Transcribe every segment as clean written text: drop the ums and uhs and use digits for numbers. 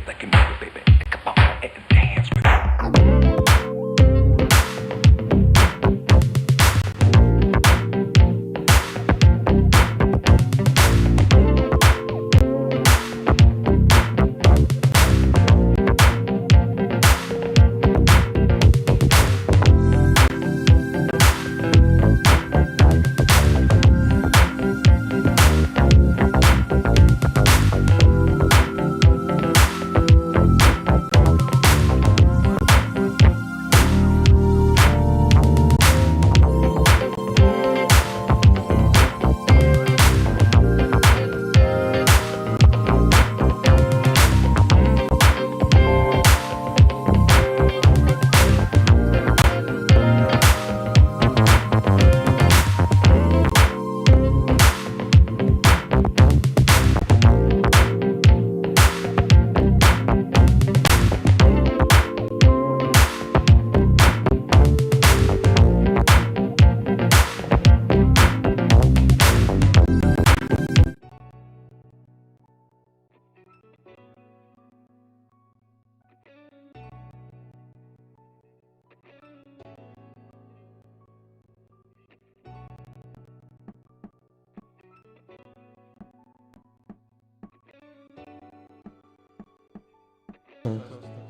if they can move it, baby. Come on and dance with me.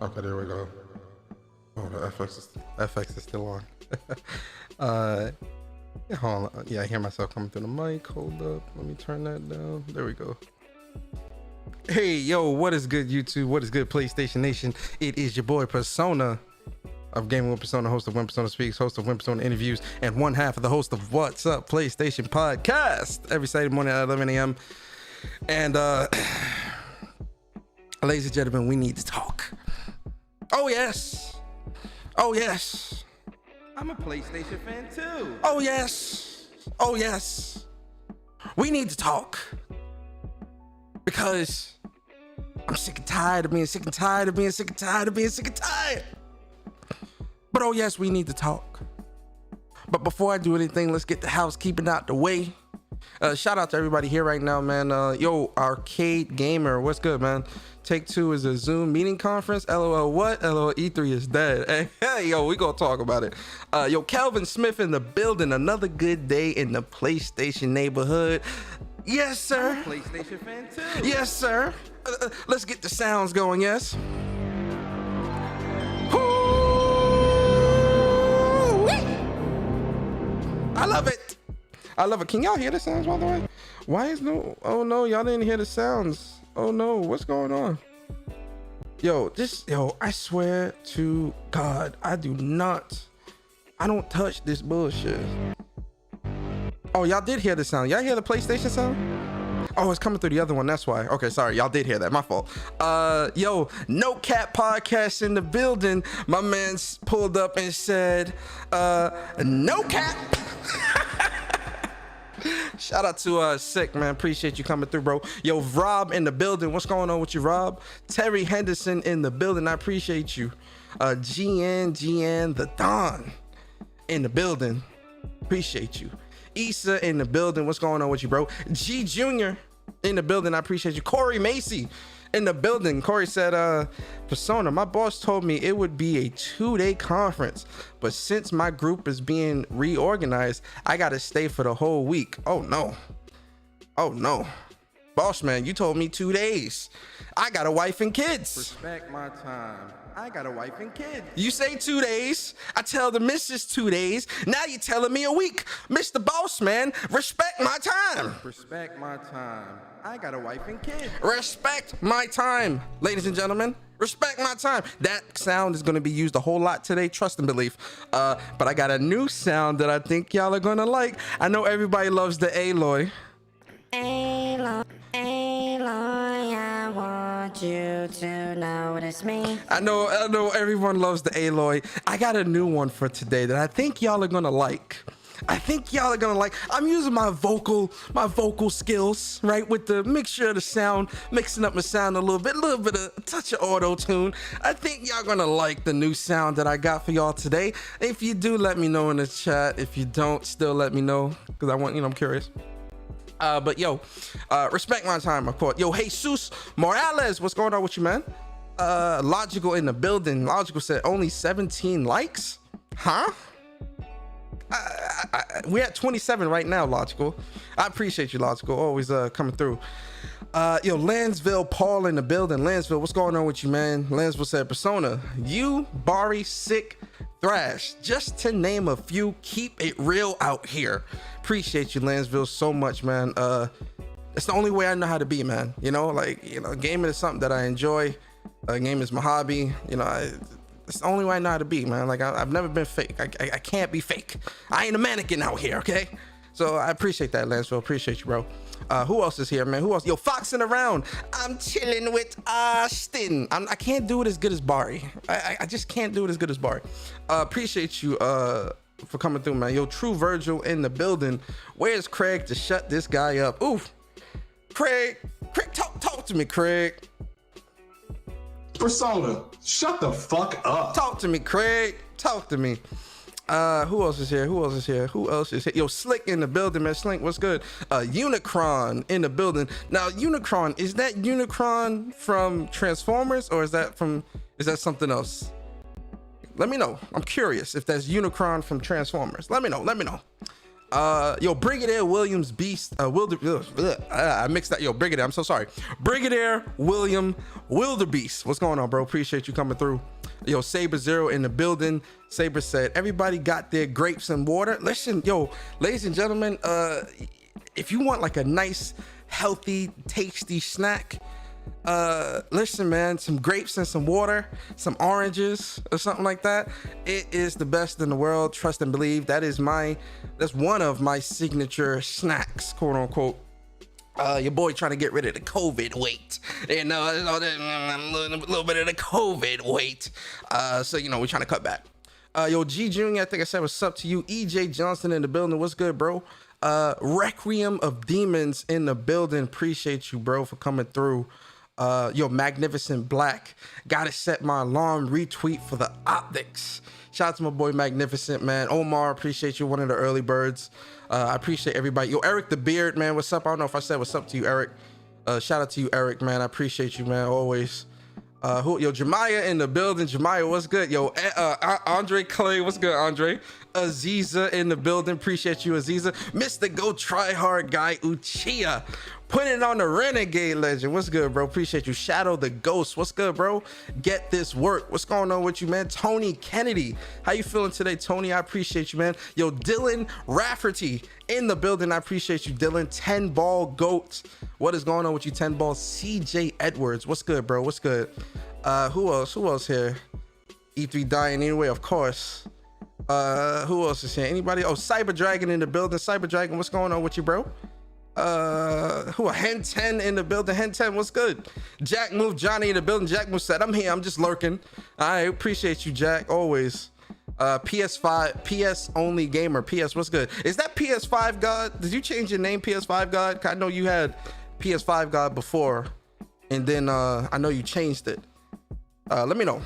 Okay, there we go. Oh, the FX is still on. Yeah, hold on. Yeah, I hear myself coming through the mic. Hold up. Let me turn that down. There we go. Hey, yo, what is good, YouTube? What is good, PlayStation Nation? It is your boy Persona of Gaming with Persona, host of When Persona Speaks, host of When Persona Interviews, and one half of the host of What's Up PlayStation Podcast every Saturday morning at 11 a.m. And, ladies and gentlemen, we need to talk. Oh, yes. Oh, yes. I'm a PlayStation fan too. Oh, yes. Oh, yes. We need to talk. Because I'm sick and tired of being sick and tired of being sick and tired of being sick and tired. But oh, yes, we need to talk. But before I do anything, let's get the housekeeping out the way. Shout out to everybody here right now, man. Yo, Arcade Gamer, what's good, man? Take Two is a Zoom meeting conference. LOL, what? LOL, E3 is dead. Hey, yo, we gonna talk about it. Yo, Calvin Smith in the building. Another good day in the PlayStation neighborhood. Yes, sir. I'm a PlayStation fan too. Yes, sir. Let's get the sounds going, yes? I love it. I love it. Can y'all hear the sounds, by the way? Why is no... Oh, no, y'all didn't hear the sounds. Oh, no. What's going on? Yo, I swear to God, I don't touch this bullshit. Oh, y'all did hear the sound. Y'all hear the PlayStation sound? Oh, it's coming through the other one. That's why. Okay, sorry. Y'all did hear that. My fault. Yo, No Cap Podcast in the building. My man pulled up and said, no cap. Shout out to Sick, man. Appreciate you coming through, bro. Yo, Rob in the building. What's going on with you, Rob? Terry Henderson in the building. I appreciate you. GN, the Don in the building. Appreciate you. Issa in the building. What's going on with you, bro? G Jr. in the building. I appreciate you. Corey Macy in the building. Corey said, Persona, my boss told me it would be a 2-day conference, but since my group is being reorganized, I gotta stay for the whole week. Oh no. Oh no. Boss man, you told me 2 days. I got a wife and kids. Respect my time. I got a wife and kids. You say 2 days. I tell the missus 2 days. Now you're telling me a week. Mr. Boss Man, respect my time. Respect my time. I got a wife and kids. Respect my time, ladies and gentlemen. Respect my time. That sound is going to be used a whole lot today, trust and belief. But I got a new sound that I think y'all are going to like. I know everybody loves the Aloy. Aloy, I want you to notice me. I know everyone loves the Aloy. I got a new one for today that I think y'all are going to like. I'm using my vocal skills, right? With the mixture of the sound, mixing up my sound a little bit of a touch of auto-tune. I think y'all gonna like the new sound that I got for y'all today. If you do, let me know in the chat. If you don't, still let me know, because I'm curious. But yo, respect my time, of course. Yo, Jesus Morales, what's going on with you, man? Logical in the building. Logical said only 17 likes. Huh? We're at 27 right now, Logical. I appreciate you, Logical. Always coming through. Yo, Lansville Paul in the building. Lansville, what's going on with you, man? Lansville said, Persona, you, Bari, Sick, Thrash, just to name a few, keep it real out here. Appreciate you, Lansville, so much, man. It's the only way I know how to be, man. You know, like, you know, gaming is something that I enjoy. Gaming is my hobby. You know, it's the only way I know how to be, man. Like, I've never been fake. I can't be fake. I ain't a mannequin out here, okay? So I appreciate that, Lanceville. Appreciate you, bro. Who else is here, man? Who else? Yo, Foxing around. I'm chilling with Austin. I can't do it as good as Bari. I just can't do it as good as Bari. Appreciate you for coming through, man. Yo, True Virgil in the building. Where's Craig to shut this guy up? Oof. Craig, talk to me, Craig. Persona, shut the fuck up. Talk to me, Craig. Talk to me. Who else is here? Who else is here? Yo, Slick in the building, man. Slink, what's good? Unicron in the building. Now, Unicron, is that Unicron from Transformers, or is that something else? Let me know. I'm curious if that's Unicron from Transformers. Let me know. Yo, Brigadier Williams Beast, I mixed that. Yo, Brigadier, I'm so sorry. Brigadier William Wildebeest. What's going on, bro? Appreciate you coming through. Yo, Saber Zero in the building. Saber said, everybody got their grapes and water. Listen, yo, ladies and gentlemen, if you want like a nice, healthy, tasty snack, listen, man, some grapes and some water, some oranges or something like that, it is the best in the world. Trust and believe. That's one of my signature snacks, quote unquote. Your boy trying to get rid of the COVID weight, you know, a little bit of the COVID weight. So, you know, we're trying to cut back. Yo, G Junior, I think I said what's up to you. EJ Johnson in the building. What's good, bro? Requiem of Demons in the building. Appreciate you, bro, for coming through. Yo, Magnificent Black. Gotta set my alarm. Retweet for the optics. Shout out to my boy Magnificent, man. Omar, appreciate you, one of the early birds. I appreciate everybody. Yo, Eric the Beard, man, what's up? I don't know if I said what's up to you, Eric. Shout out to you, Eric, man. I appreciate you, man, always. Yo, Jemiah in the building. Jemiah, what's good? Yo, Andre Clay, what's good, Andre? Aziza in the building. Appreciate you, Aziza. Mr. Go Try Hard Guy, Uchiha. Put it on the Renegade Legend. What's good, bro? Appreciate you. Shadow the Ghost. What's good, bro? Get this work. What's going on with you, man? Tony Kennedy. How you feeling today, Tony? I appreciate you, man. Yo, Dylan Rafferty in the building. I appreciate you, Dylan. 10 Ball Goat. What is going on with you, 10 Ball? CJ Edwards. What's good, bro? What's good? Who else here? E3 Dying Anyway, of course. Who else is here? Anybody? Oh, Cyber Dragon in the building. Cyber Dragon, what's going on with you, bro? Hen 10 in the building. Hen 10, what's good? Jack Move Johnny in the building. Jack Move said, I'm here, I'm just lurking. I appreciate you, Jack, always. PS5, PS only gamer. PS, what's good? Is that PS5 God? Did you change your name, PS5 God? I know you had PS5 God before, and then I know you changed it. Let me know.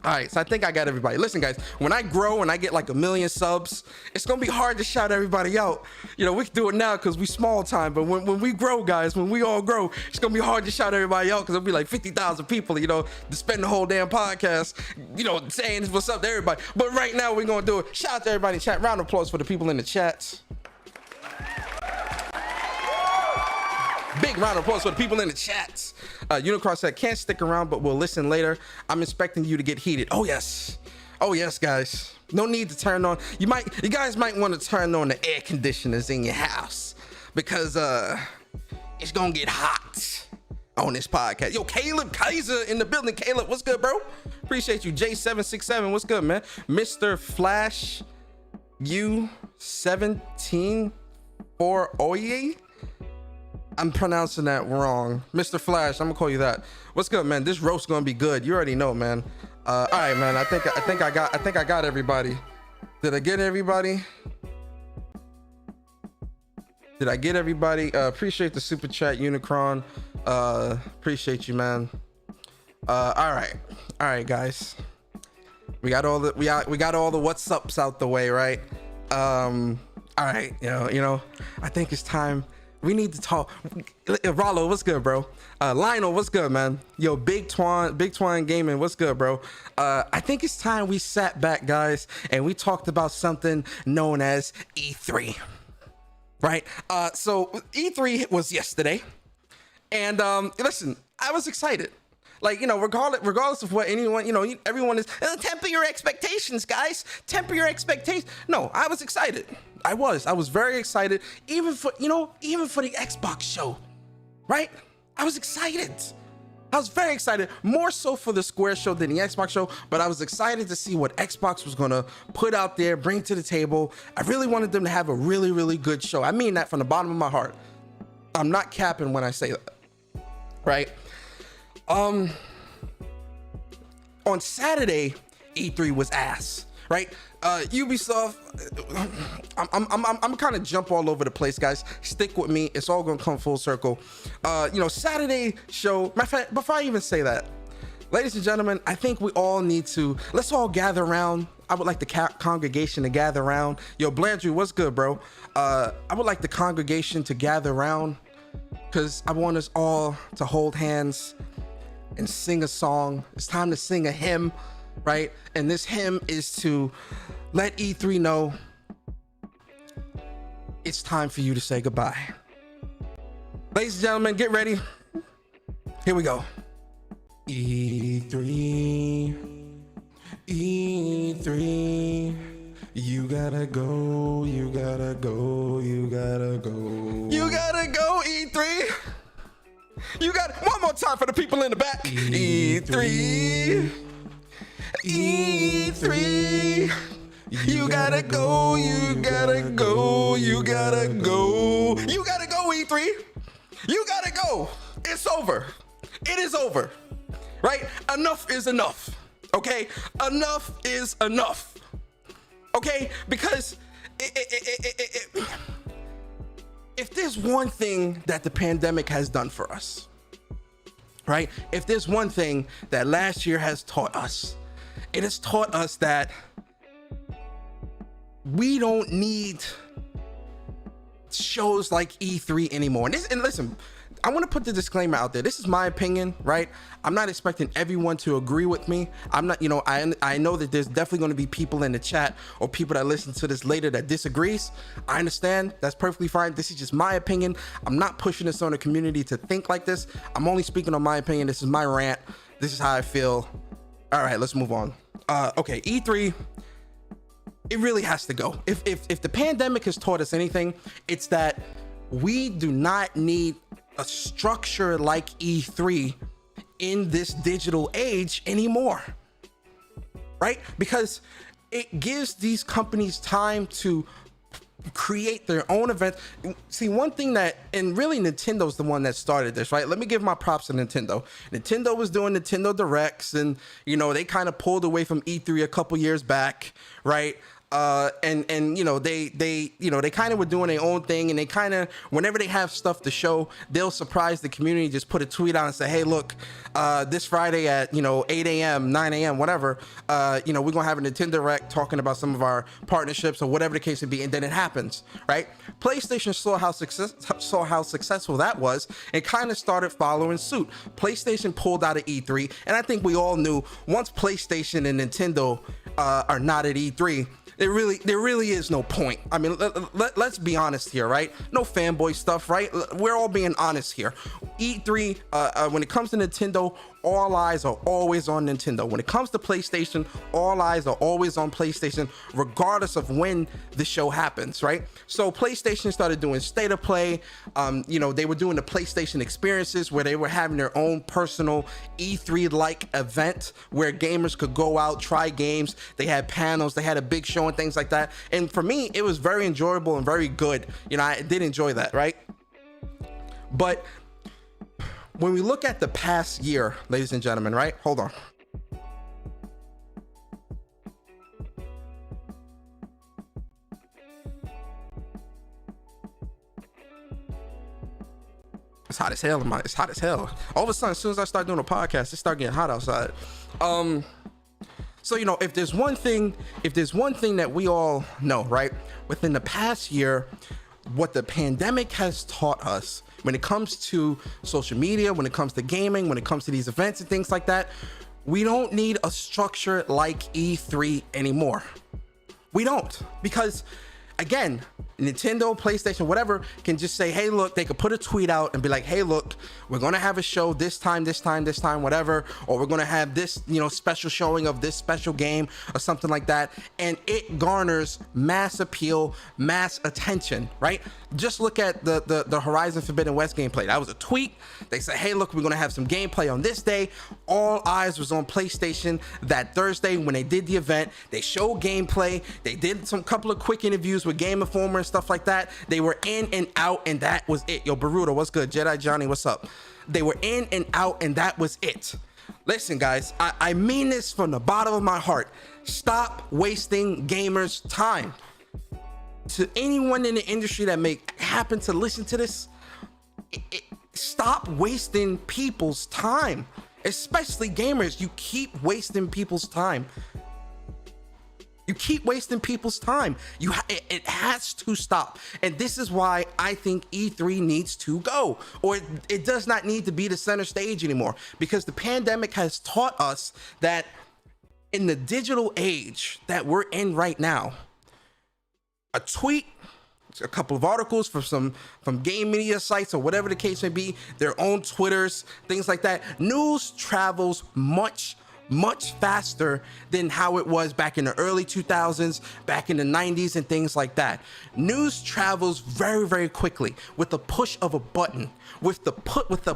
All right, so I think I got everybody. Listen, guys, when I grow and I get like 1 million subs, it's gonna be hard to shout everybody out. You know, we can do it now because we small time, but when we grow, guys, when we all grow, it's gonna be hard to shout everybody out because it'll be like 50,000 people, you know, to spend the whole damn podcast, you know, saying what's up to everybody. But right now, we're gonna do it. Shout out to everybody in chat. Round of applause for the people in the chats. Big round of applause for the people in the chats. Unicron said, can't stick around, but we'll listen later. I'm expecting you to get heated. Oh, yes, guys. No need to turn on. You guys might want to turn on the air conditioners in your house because it's going to get hot on this podcast. Yo, Caleb Kaiser in the building. Caleb, what's good, bro? Appreciate you. J767, what's good, man? Mr. Flash U17 for Oye. I'm pronouncing that wrong. Mr. Flash, I'm gonna call you that. What's good, man? This roast's gonna be good. You already know, man. All right, man. I think I got everybody. Did I get everybody? Appreciate the super chat, Unicron. Appreciate you, man. All right, guys. We got all the what's ups out the way, right? All right, you know. I think it's time. We need to talk. Rollo, what's good, bro? Lionel, what's good, man? Yo, Big Twine Gaming, what's good, bro? I think it's time we sat back, guys, and we talked about something known as E3, right? So E3 was yesterday, and listen, I was excited. Like, you know, regardless of what anyone, you know, everyone is, temper your expectations, guys. Temper your expectations. No, I was excited. I was very excited, even for the Xbox show, right? I was excited. I was very excited, more so for the Square show than the Xbox show, but I was excited to see what Xbox was gonna put out there, bring to the table. I really wanted them to have a really, really good show. I mean that from the bottom of my heart. I'm not capping when I say that, right? On Saturday, E3 was ass, right? Ubisoft, I'm kind of jump all over the place, guys. Stick with me. It's all gonna come full circle. Saturday show, matter of fact, before I even say that, ladies and gentlemen, I think we all need to, let's all gather around. I would like the congregation to gather around. Yo, Blandry, what's good, bro? I would like the congregation to gather around because I want us all to hold hands and sing a song. It's time to sing a hymn, right? And this hymn is to let E3 know it's time for you to say goodbye. Ladies and gentlemen, get ready. Here we go. E3, E3, you gotta go, you gotta go, you gotta go. You gotta go, E3. You got one more time for the people in the back. E3, E3, you gotta go, you gotta go, you gotta go. You gotta go, E3. You gotta go. It's over. It is over, right? Enough is enough, okay? Enough is enough, okay? Because if there's one thing that the pandemic has done for us, right? If there's one thing that last year has taught us, it has taught us that we don't need shows like E3 anymore. And listen, I want to put the disclaimer out there. This is my opinion, right? I'm not expecting everyone to agree with me. I'm not, I know that there's definitely going to be people in the chat or people that listen to this later that disagrees. I understand. That's perfectly fine. This is just my opinion. I'm not pushing this on the community to think like this. I'm only speaking on my opinion. This is my rant. This is how I feel. All right, let's move on. Okay, E3, it really has to go. If the pandemic has taught us anything, it's that we do not need a structure like E3 in this digital age anymore, right? Because it gives these companies time to create their own event. See, one thing that, and really Nintendo's the one that started this, right? Let me give my props to Nintendo. Nintendo was doing Nintendo Directs, and they kind of pulled away from E3 a couple years back, right? And they kind of were doing their own thing, and they kind of, whenever they have stuff to show, they'll surprise the community, just put a tweet out and say, hey, look, this Friday at 8 a.m., 9 a.m., whatever, we're gonna have a Nintendo Direct talking about some of our partnerships or whatever the case would be, and then it happens, right? PlayStation saw how successful that was and kind of started following suit. PlayStation pulled out of E3, and I think we all knew once PlayStation and Nintendo are not at E3, there really is no point. I mean, let's be honest here, right? No fanboy stuff, right? We're all being honest here. E3, when it comes to Nintendo, all eyes are always on Nintendo. When it comes to PlayStation, all eyes are always on PlayStation, regardless of when the show happens, right? So PlayStation started doing State of Play. They were doing the PlayStation experiences where they were having their own personal E3-like event where gamers could go out, try games. They had panels, they had a big show and things like that. And for me, it was very enjoyable and very good. I did enjoy that, right? But when we look at the past year, ladies and gentlemen, right? Hold on. It's hot as hell. It's hot as hell. All of a sudden, as soon as I start doing a podcast, it start getting hot outside. So, if there's one thing that we all know, right? Within the past year, what the pandemic has taught us when it comes to social media, when it comes to gaming, when it comes to these events and things like that, we don't need a structure like E3 anymore. We don't, because again, Nintendo, PlayStation, whatever, can just say, hey, look, they could put a tweet out and be like, hey, look, we're going to have a show this time, whatever, or we're going to have this, you know, special showing of this special game or something like that. And it garners mass appeal, mass attention, right? Just look at the Horizon Forbidden West gameplay. That was a tweet. They said, hey, look, we're going to have some gameplay on this day. All eyes was on PlayStation that Thursday when they did the event. They showed gameplay. They did some couple of quick interviews with Game Informer and stuff like that. They were in and out, and that was it. Yo, Baruto, what's good? Jedi Johnny, what's up? They were in and out, and that was it. Listen, guys, I mean this from the bottom of my heart. Stop wasting gamers' time. To anyone in the industry that may happen to listen to this, stop wasting people's time, especially gamers. You keep wasting people's time. You keep wasting people's time. It has to stop. And this is why I think E3 needs to go, or it does not need to be the center stage anymore, because the pandemic has taught us that in the digital age that we're in right now, a tweet, a couple of articles from game media sites or whatever the case may be, their own Twitters, things like that, news travels much faster than how it was back in the early 2000s, back in the 90s and things like that. News travels very, very quickly with the push of a button. With the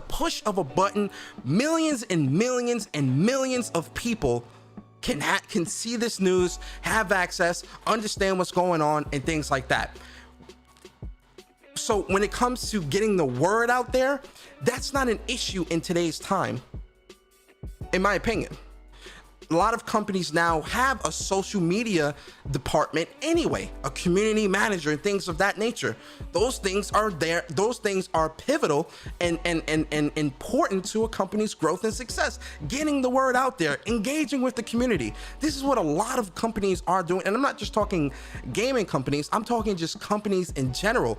push of a button, millions and millions and millions of people can see this news, have access, understand what's going on and things like that. So when it comes to getting the word out there, that's not an issue in today's time, in my opinion. A lot of companies now have a social media department anyway, a community manager and things of that nature. Those things are there. Those things are pivotal and important to a company's growth and success. Getting the word out there, engaging with the community. This is what a lot of companies are doing. And I'm not just talking gaming companies. I'm talking just companies in general,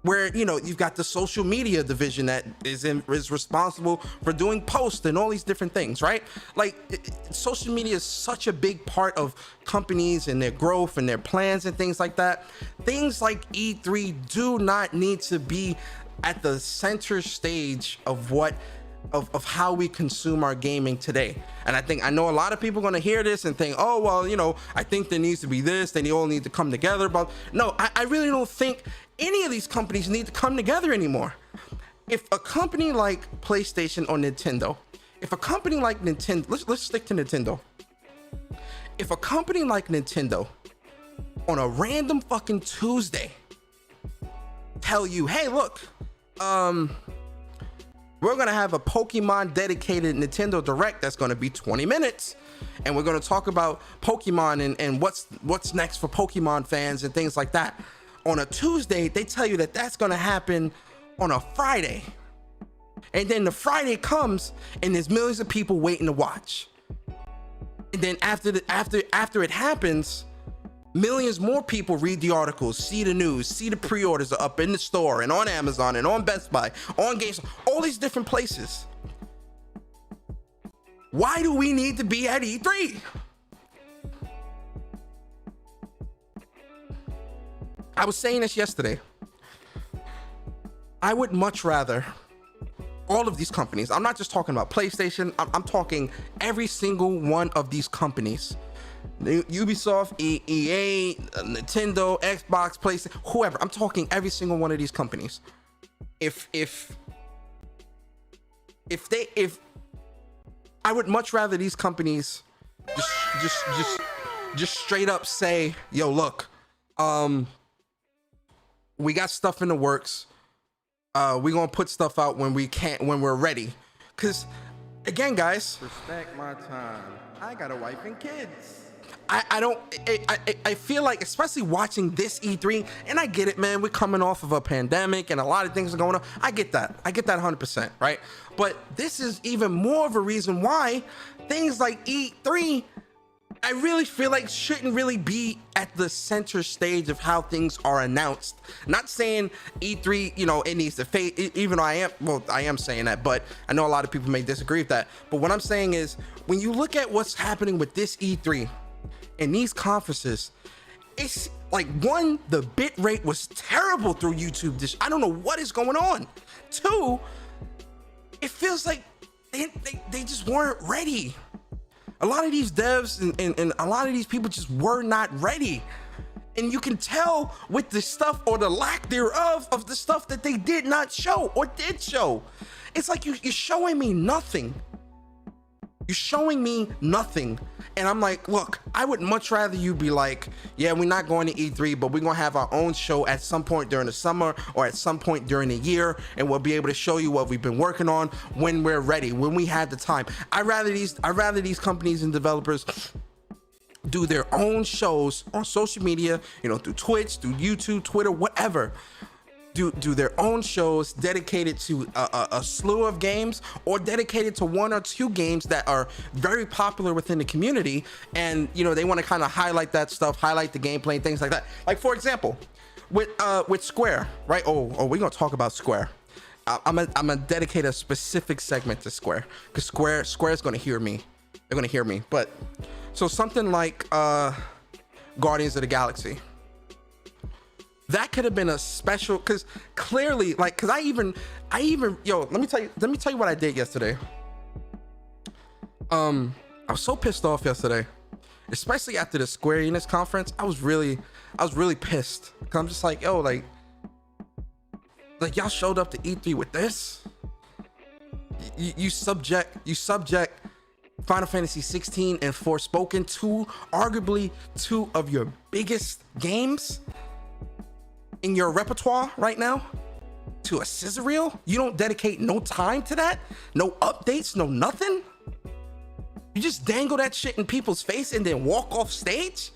where, you know, you've got the social media division that is responsible for doing posts and all these different things, right? Like, social media is such a big part of companies and their growth and their plans and things like that. Things like E3 do not need to be at the center stage of how we consume our gaming today. And I know a lot of people are going to hear this and think, oh, well, you know, I think there needs to be this, they all need to come together. But no, I really don't think any of these companies need to come together anymore. If a company like PlayStation or Nintendo, let's stick to Nintendo. If a company like Nintendo on a random fucking Tuesday tell you, hey, look, we're gonna have a Pokemon dedicated Nintendo Direct that's gonna be 20 minutes, and we're gonna talk about Pokemon and what's next for Pokemon fans and things like that. On a Tuesday, they tell you that that's gonna happen on a Friday, and then the Friday comes and there's millions of people waiting to watch. And then after it happens, millions more people read the articles, see the news, see the pre-orders are up in the store and on Amazon and on Best Buy, on Games, all these different places. Why do we need to be at E3? I was saying this yesterday. I would much rather all of these companies, I'm not just talking about PlayStation, I'm talking every single one of these companies, Ubisoft, EA, Nintendo, Xbox, PlayStation, whoever. I'm talking every single one of these companies. If I would much rather these companies just straight up say, yo, look, we got stuff in the works. We're gonna put stuff out when we're ready. Cause again, guys, Respect my time. I got a wife and kids. I feel like, especially watching this E3, and I get it, man, we're coming off of a pandemic and a lot of things are going on. I get that 100%, right? But this is even more of a reason why things like E3, I really feel like shouldn't really be at the center stage of how things are announced. Not saying E3, you know, it needs to fade, even though I am saying that, but I know a lot of people may disagree with that. But what I'm saying is, when you look at what's happening with this E3 and these conferences, it's like, one, the bit rate was terrible through YouTube. I don't know what is going on. Two, it feels like they just weren't ready. A lot of these devs and a lot of these people just were not ready. And you can tell with the stuff, or the lack thereof of the stuff that they did not show or did show. It's like you're showing me nothing. You're showing me nothing. And I'm like, look, I would much rather you be like, yeah, we're not going to E3, but we're going to have our own show at some point during the summer or at some point during the year, and we'll be able to show you what we've been working on when we're ready, when we had the time. I'd rather these companies and developers do their own shows on social media, you know, through Twitch, through YouTube, Twitter, whatever. Do their own shows dedicated to a slew of games, or dedicated to one or two games that are very popular within the community, and you know, they want to kind of highlight that stuff, highlight the gameplay and things like that. Like, for example, with Square, right? Oh, we're gonna talk about Square. I'm gonna dedicate a specific segment to Square, because Square's gonna hear me. They're gonna hear me. But so something like Guardians of the Galaxy. That could have been a special, because clearly, like, because I even yo, let me tell you what I did yesterday. I was so pissed off yesterday, especially after the Square Enix conference. I was really pissed, because I'm just like, yo, like y'all showed up to E3 with this. You subject Final Fantasy 16 and Forspoken, arguably two of your biggest games in your repertoire right now, to a scissor reel. You don't dedicate no time to that, no updates, no nothing. You just dangle that shit in people's face and then walk off stage.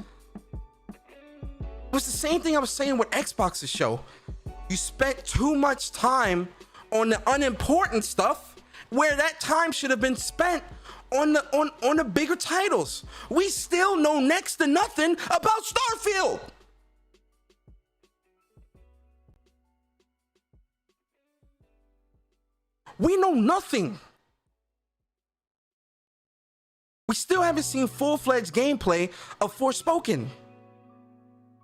It was the same thing I was saying with Xbox's show. You spent too much time on the unimportant stuff, where that time should have been spent on the bigger titles. We still know next to nothing about Starfield. We know nothing. We still haven't seen full-fledged gameplay of Forspoken.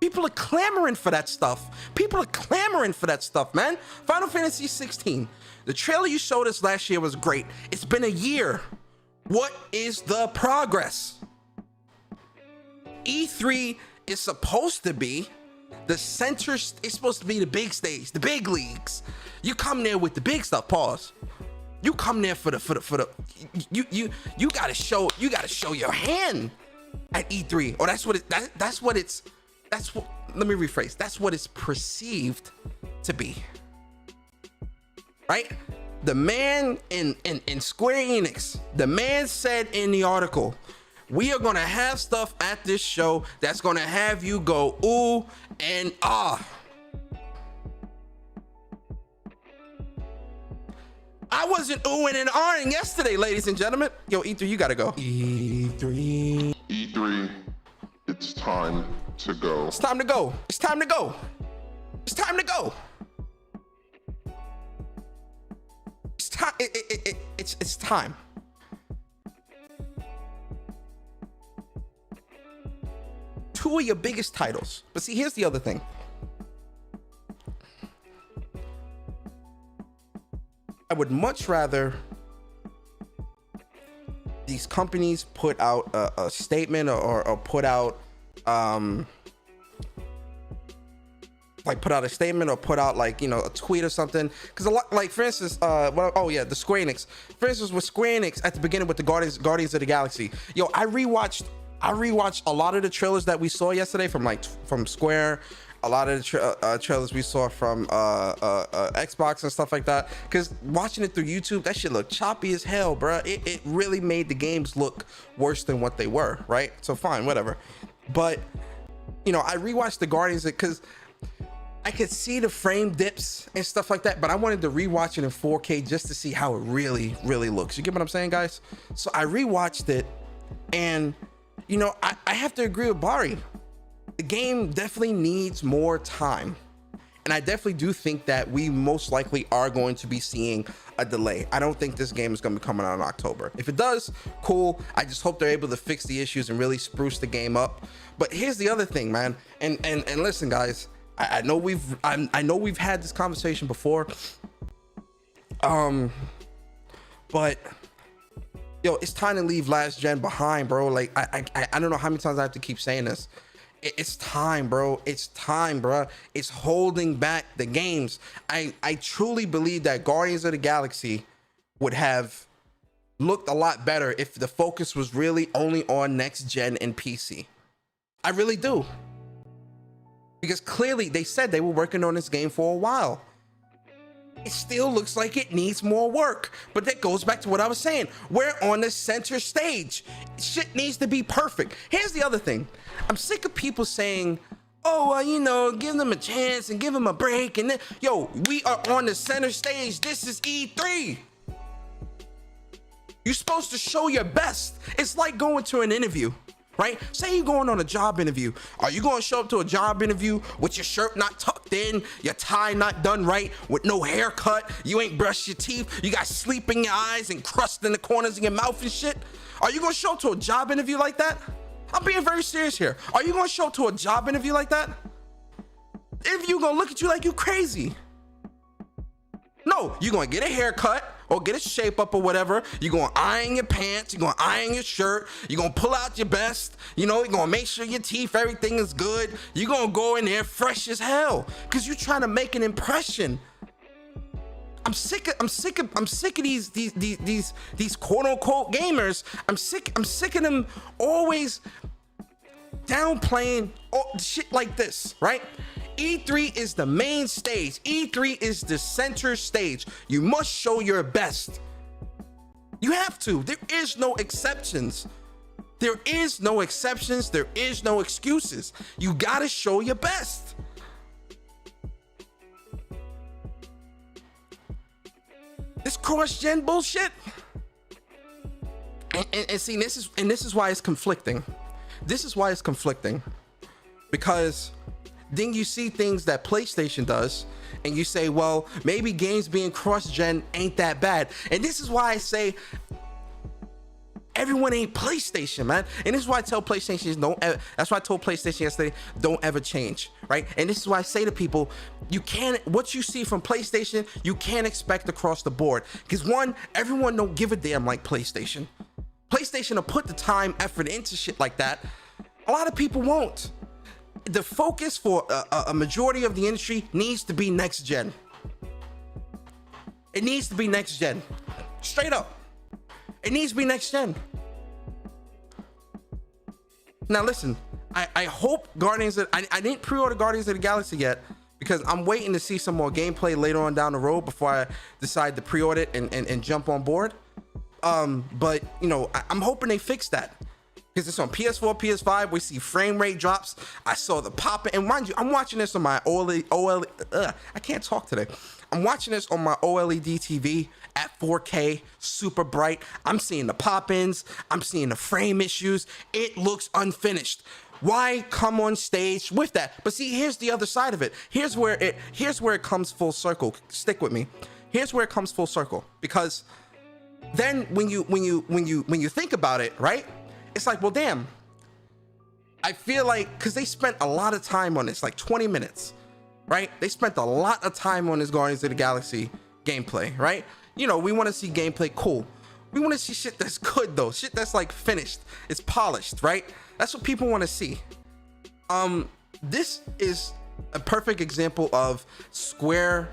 People are clamoring for that stuff. People are clamoring for that stuff, man. Final Fantasy 16. The trailer you showed us last year was great. It's been a year. What is the progress? E3 is supposed to be the center. It's supposed to be the big stage, the big leagues. You come there with the big stuff. Pause. You come there for the you gotta show your hand at E3. Or that's what let me rephrase. That's what it's perceived to be. Right? The man in Square Enix, the man said in the article, we are gonna have stuff at this show that's gonna have you go ooh and ah. I wasn't oohing and ahhing yesterday, ladies and gentlemen. Yo, E3, you gotta go. E3. E3, it's time to go. It's time to go. It's time to go. It's time to go. It's time. It's time. Two of your biggest titles. But see, here's the other thing. I would much rather these companies put out a statement or put out put out a statement or put out, like, you know, a tweet or something. Because a lot, like, for instance, the Square Enix. For instance, with Square Enix at the beginning with the Guardians of the Galaxy. Yo, I rewatched a lot of the trailers that we saw yesterday from Square. A lot of the trailers we saw from Xbox and stuff like that. Because watching it through YouTube, that shit looked choppy as hell, bro. It really made the games look worse than what they were, right? So fine, whatever. But, you know, I rewatched the Guardians because I could see the frame dips and stuff like that, but I wanted to rewatch it in 4K just to see how it really, really looks. You get what I'm saying, guys? So I rewatched it, and you know, I have to agree with Bari. The game definitely needs more time. And I definitely do think that we most likely are going to be seeing a delay. I don't think this game is going to be coming out in October. If it does, cool. I just hope they're able to fix the issues and really spruce the game up. But here's the other thing, man. And listen, guys, I know we've had this conversation before. But yo, it's time to leave last gen behind, bro. Like I don't know how many times I have to keep saying this. It's time, bro. It's time, bro. It's holding back the games. I truly believe that Guardians of the Galaxy would have looked a lot better if the focus was really only on next gen and PC. I really do. Because clearly they said they were working on this game for a while. It still looks like it needs more work, but that goes back to what I was saying. We're on the center stage. Shit needs to be perfect. Here's the other thing. I'm sick of people saying, oh, well, you know, give them a chance and give them a break. And then, yo, we are on the center stage. This is E3. You're supposed to show your best. It's like going to an interview, right? Say you're going on a job interview. Are you going to show up to a job interview with your shirt not tucked in, your tie not done right, with no haircut, you ain't brushed your teeth, you got sleep in your eyes and crust in the corners of your mouth and shit? Are you going to show up to a job interview like that? I'm being very serious here. Are you going to show up to a job interview like that? The interview going to look at you like you crazy. No, you're going to get a haircut or get a shape up or whatever. You're going to iron your pants. You're going to iron your shirt. You're going to pull out your best. You know, you're going to make sure your teeth, everything is good. You're going to go in there fresh as hell because you're trying to make an impression. I'm sick of these quote unquote gamers. I'm sick of them always downplaying shit like this, right? E3 is the main stage. E3 is the center stage. You must show your best. You have to. There is no exceptions. There is no exceptions. There is no excuses. You gotta show your best. This cross-gen bullshit. And see, this is why it's conflicting. This is why it's conflicting. Because then you see things that PlayStation does, and you say, well, maybe games being cross-gen ain't that bad. And this is why I say everyone ain't PlayStation, man. And this is why I tell PlayStation that's why I told PlayStation yesterday, don't ever change, right? And this is why I say to people, what you see from PlayStation, you can't expect across the board. Because one, everyone don't give a damn like PlayStation. PlayStation will put the time, effort into shit like that. A lot of people won't. The focus for a majority of the industry needs to be next gen. It needs to be next gen. Straight up. It needs to be next gen. Now listen, I hope I didn't pre-order Guardians of the Galaxy yet because I'm waiting to see some more gameplay later on down the road before I decide to pre-order it and jump on board. But you know, I'm hoping they fix that. Because it's on PS4, PS5, we see frame rate drops. I saw the pop, and mind you, I'm watching this on my I can't talk today. I'm watching this on my OLED TV at 4K, super bright. I'm seeing the pop-ins, I'm seeing the frame issues. It looks unfinished. Why come on stage with that? But see, here's the other side of it. Here's where it comes full circle. Stick with me. Here's where it comes full circle. Because then when you think about it, right? It's like, well, damn, I feel like, because they spent a lot of time on this, like 20 minutes, right? They spent a lot of time on this Guardians of the Galaxy gameplay, right? You know, we want to see gameplay, cool. We want to see shit that's good, though. Shit that's, like, finished. It's polished, right? That's what people want to see. This is a perfect example of Square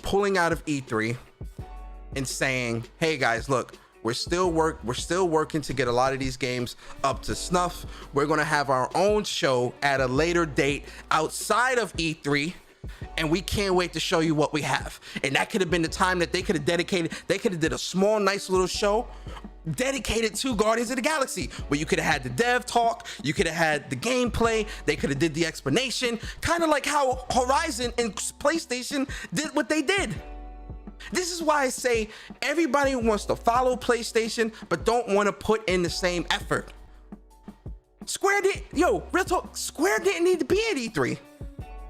pulling out of E3 and saying, hey, guys, look, we're still working to get a lot of these games up to snuff. We're gonna have our own show at a later date outside of E3, and we can't wait to show you what we have. And that could have been the time that they could have dedicated. They could have did a small, nice little show dedicated to Guardians of the Galaxy, where you could have had the dev talk, you could have had the gameplay, they could have did the explanation, kind of like how Horizon and PlayStation did what they did. This is why I say everybody wants to follow PlayStation, but don't want to put in the same effort. Square did, yo, real talk, Square didn't need to be at E3.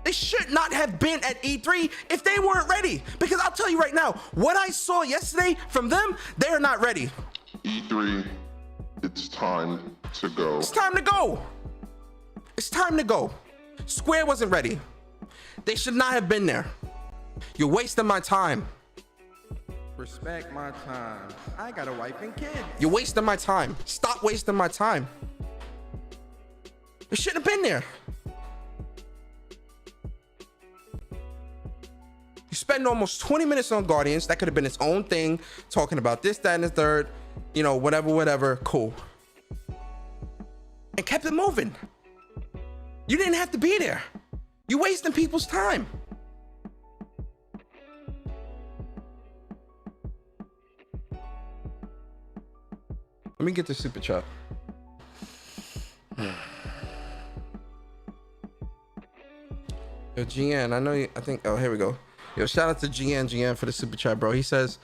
They should not have been at E3 if they weren't ready. Because I'll tell you right now, what I saw yesterday from them, they're not ready. E3, it's time to go. It's time to go. It's time to go. Square wasn't ready. They should not have been there. You're wasting my time. Respect my time. I got a wife and kids. You're wasting my time. Stop wasting my time. They shouldn't have been there. You spend almost 20 minutes on Guardians. That could have been its own thing, talking about this, that, and the third, you know, whatever, cool. And kept it moving. You didn't have to be there. You're wasting people's time. Let me get the super chat. Yo, GN, I know you, I think, oh, here we go. Yo, shout out to GN for the super chat, bro. He says,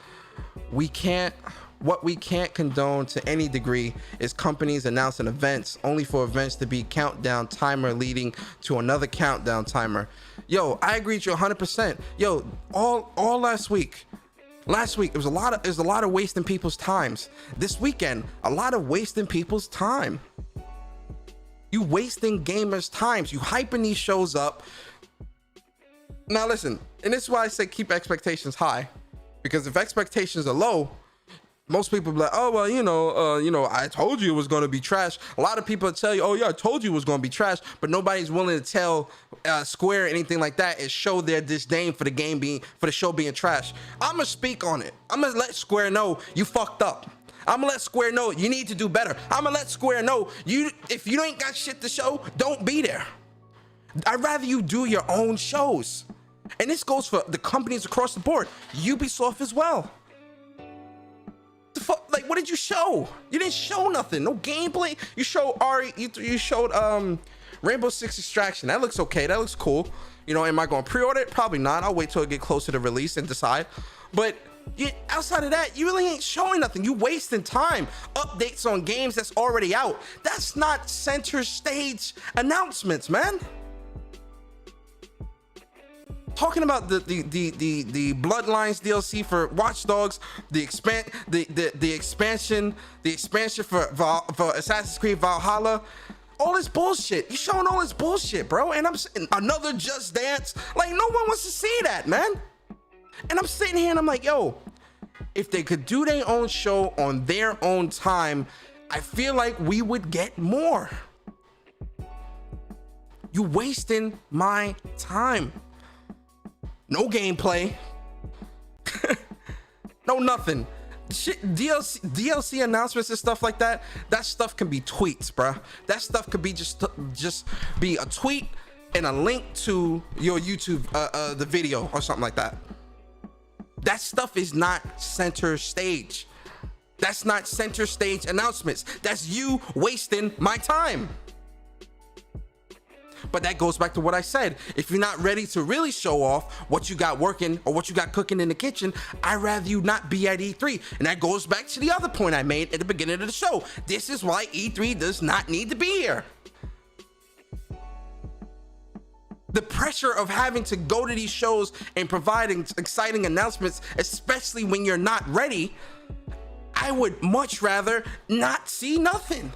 what we can't condone to any degree is companies announcing events only for events to be countdown timer leading to another countdown timer. Yo, I agree with you 100%. Yo, all last week it was a lot of wasting people's times. This weekend, a lot of wasting people's time. You wasting gamers' times. You hyping these shows up. Now listen, and this is why I say keep expectations high, because if expectations are low, most people be like, oh well, you know, I told you it was going to be trash. A lot of people tell you, oh yeah, I told you it was going to be trash, but nobody's willing to tell Square anything like that and show their disdain for the show being trash. I'm gonna speak on it. I'm gonna let Square know you fucked up. I'm gonna let Square know you need to do better. I'm gonna let Square know if you ain't got shit to show, don't be there. I'd rather you do your own shows. And this goes for the companies across the board. Ubisoft as well. The fuck, like, what did you show? You didn't show nothing. No gameplay. You showed you showed Rainbow Six Extraction. That looks okay. That looks cool. You know, am I going to pre-order it? Probably not. I'll wait till it get closer to release and decide. But outside of that, you really ain't showing nothing. You wasting time. Updates on games that's already out. That's not center stage announcements, man. Talking about the Bloodlines DLC for Watch Dogs, the expansion for Assassin's Creed Valhalla, all this bullshit. You showing all this bullshit, bro. And I'm saying another Just Dance. Like, no one wants to see that, man. And I'm sitting here and I'm like, yo, if they could do their own show on their own time, I feel like we would get more. You wasting my time. No gameplay. No nothing. Shit, DLC announcements and stuff like that. That stuff can be tweets, bruh. That stuff could be just be a tweet and a link to your YouTube, the video or something like that. That stuff is not center stage. That's not center stage announcements. That's you wasting my time. But that goes back to what I said. If you're not ready to really show off what you got working or what you got cooking in the kitchen, I'd rather you not be at E3. And that goes back to the other point I made at the beginning of the show. This is why E3 does not need to be here. The pressure of having to go to these shows and providing exciting announcements, especially when you're not ready, I would much rather not see nothing.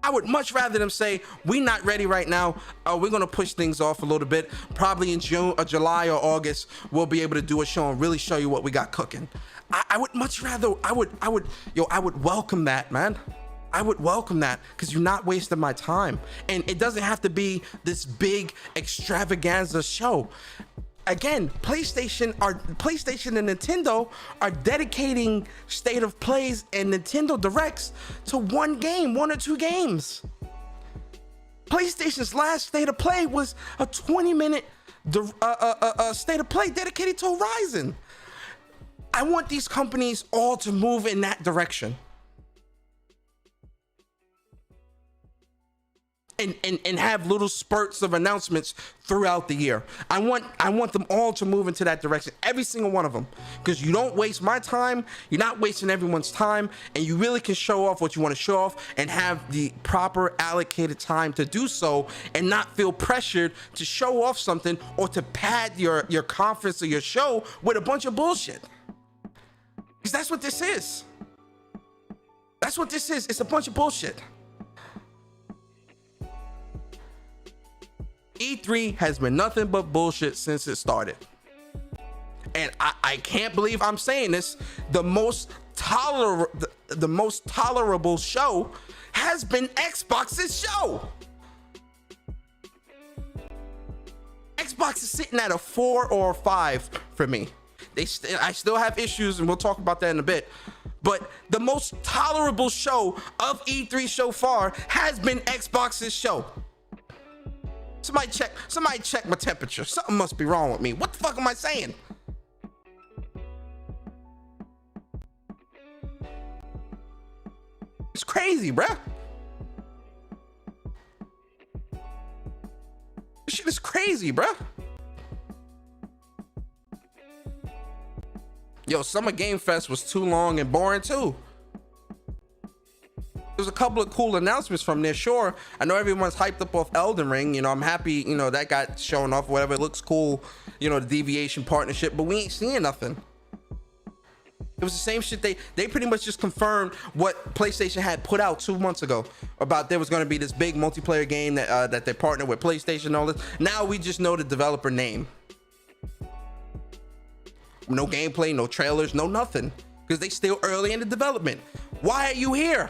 I would much rather them say, we're not ready right now. We're going to push things off a little bit. Probably in June or July or August, we'll be able to do a show and really show you what we got cooking. I would much rather, I would welcome that, man. I would welcome that because you're not wasting my time. And it doesn't have to be this big extravaganza show. Again, PlayStation and Nintendo are dedicating state of plays and Nintendo Directs to one or two games. PlayStation's last state of play was a 20-minute state of play dedicated to Horizon. I want these companies all to move in that direction. and have little spurts of announcements throughout the year. I want them all to move into that direction, every single one of them, because you don't waste my time, you're not wasting everyone's time, and you really can show off what you want to show off and have the proper allocated time to do so, and not feel pressured to show off something or to pad your conference or your show with a bunch of bullshit. Because that's what this is. That's what this is. It's a bunch of bullshit. E3 has been nothing but bullshit since it started. And I can't believe I'm saying this. The most tolerable show has been Xbox's show. Xbox is sitting at a 4 or a 5 for me. I still have issues, and we'll talk about that in a bit. But the most tolerable show of E3 so far has been Xbox's show. Somebody check my temperature. Something must be wrong with me. What the fuck am I saying? It's crazy, bruh. This shit is crazy, bruh. Yo, Summer Game Fest was too long and boring too. There's a couple of cool announcements from there, sure. I know everyone's hyped up off Elden Ring. You know, I'm happy, you know, that got shown off, whatever. It looks cool, you know, the Deviation partnership, but we ain't seeing nothing. It was the same shit. They pretty much just confirmed what PlayStation had put out 2 months ago about there was going to be this big multiplayer game that they partnered with PlayStation and all this. Now we just know the developer name. No gameplay, no trailers, no nothing, because they still early in the development. Why are you here?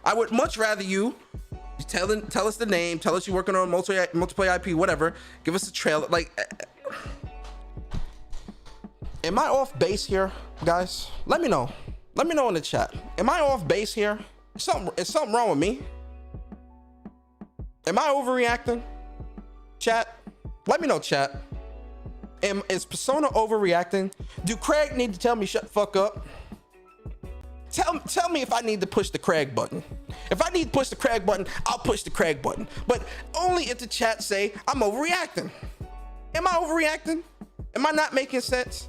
I would much rather you tell us the name, tell us you're working on multiplayer IP, whatever. Give us a trailer. Like, am I off base here, guys? Let me know. Let me know in the chat. Am I off base here? Is something wrong with me? Am I overreacting? Chat, let me know, chat. Is Persona overreacting? Do Craig need to tell me shut the fuck up? Tell me if I need to push the Craig button. If I need to push the Craig button, I'll push the Craig button. But only if the chat say I'm overreacting. Am I overreacting? Am I not making sense?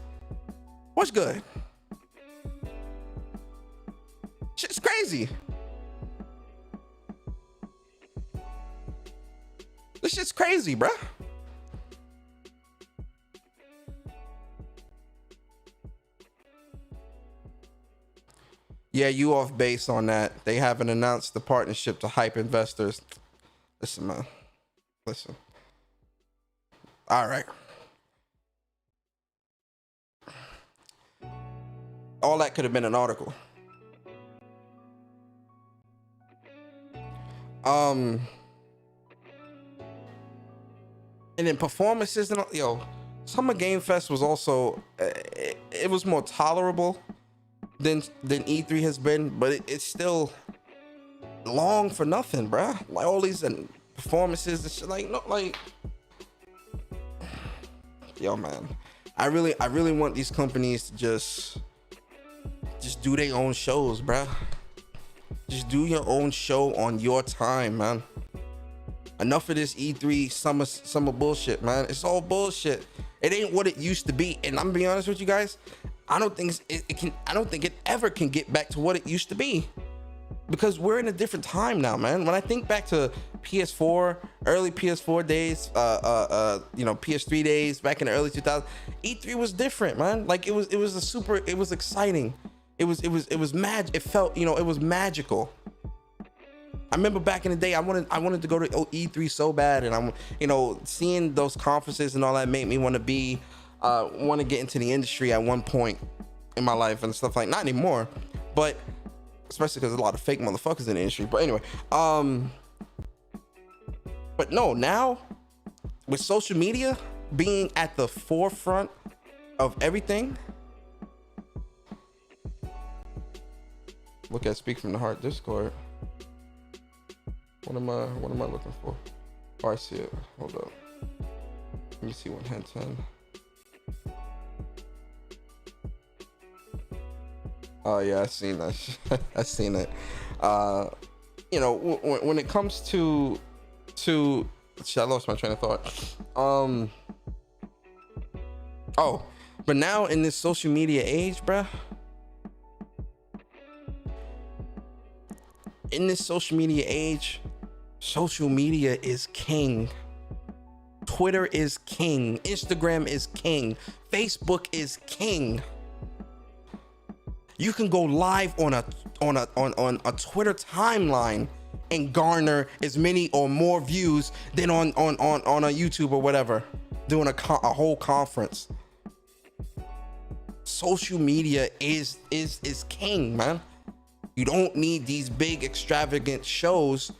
What's good? Shit's crazy. This shit's crazy, bruh. Yeah, you off base on that. They haven't announced the partnership to hype investors. Listen, man. Listen. All right. All that could have been an article. And then performances and yo, Summer Game Fest was also it was more tolerable than E3 has been, but it's still long for nothing, bruh. Like all these performances and shit, like no, like yo, man. I really want these companies to just do their own shows, bruh. Just do your own show on your time, man. Enough of this E3 summer bullshit, man. It's all bullshit. It ain't what it used to be. And I'm gonna be honest with you guys, I don't think it ever can get back to what it used to be, because we're in a different time now, man. When I think back to PS4, early PS4 days, you know, PS3 days back in the early 2000s, E3 was different, man. Like it was exciting. It was magic. It felt, you know, it was magical. I remember back in the day, I wanted to go to E3 so bad, and I'm, you know, seeing those conferences and all that made me want to get into the industry at one point in my life and stuff like. Not anymore, but especially because there's a lot of fake motherfuckers in the industry. But anyway, but no, now with social media being at the forefront of everything. Look at Speak from the Heart Discord. What am I looking for? Oh, I see it. Hold up. Let me see 110. Oh yeah, I seen that. I seen it. you know, when it comes to shit, I lost my train of thought. Oh, but now in this social media age, bruh, in this social media age, social media is king. Twitter is king. Instagram is king. Facebook is king. You can go live on a Twitter timeline and garner as many or more views than on a YouTube or whatever, doing a whole conference. Social media is king, man. You don't need these big extravagant shows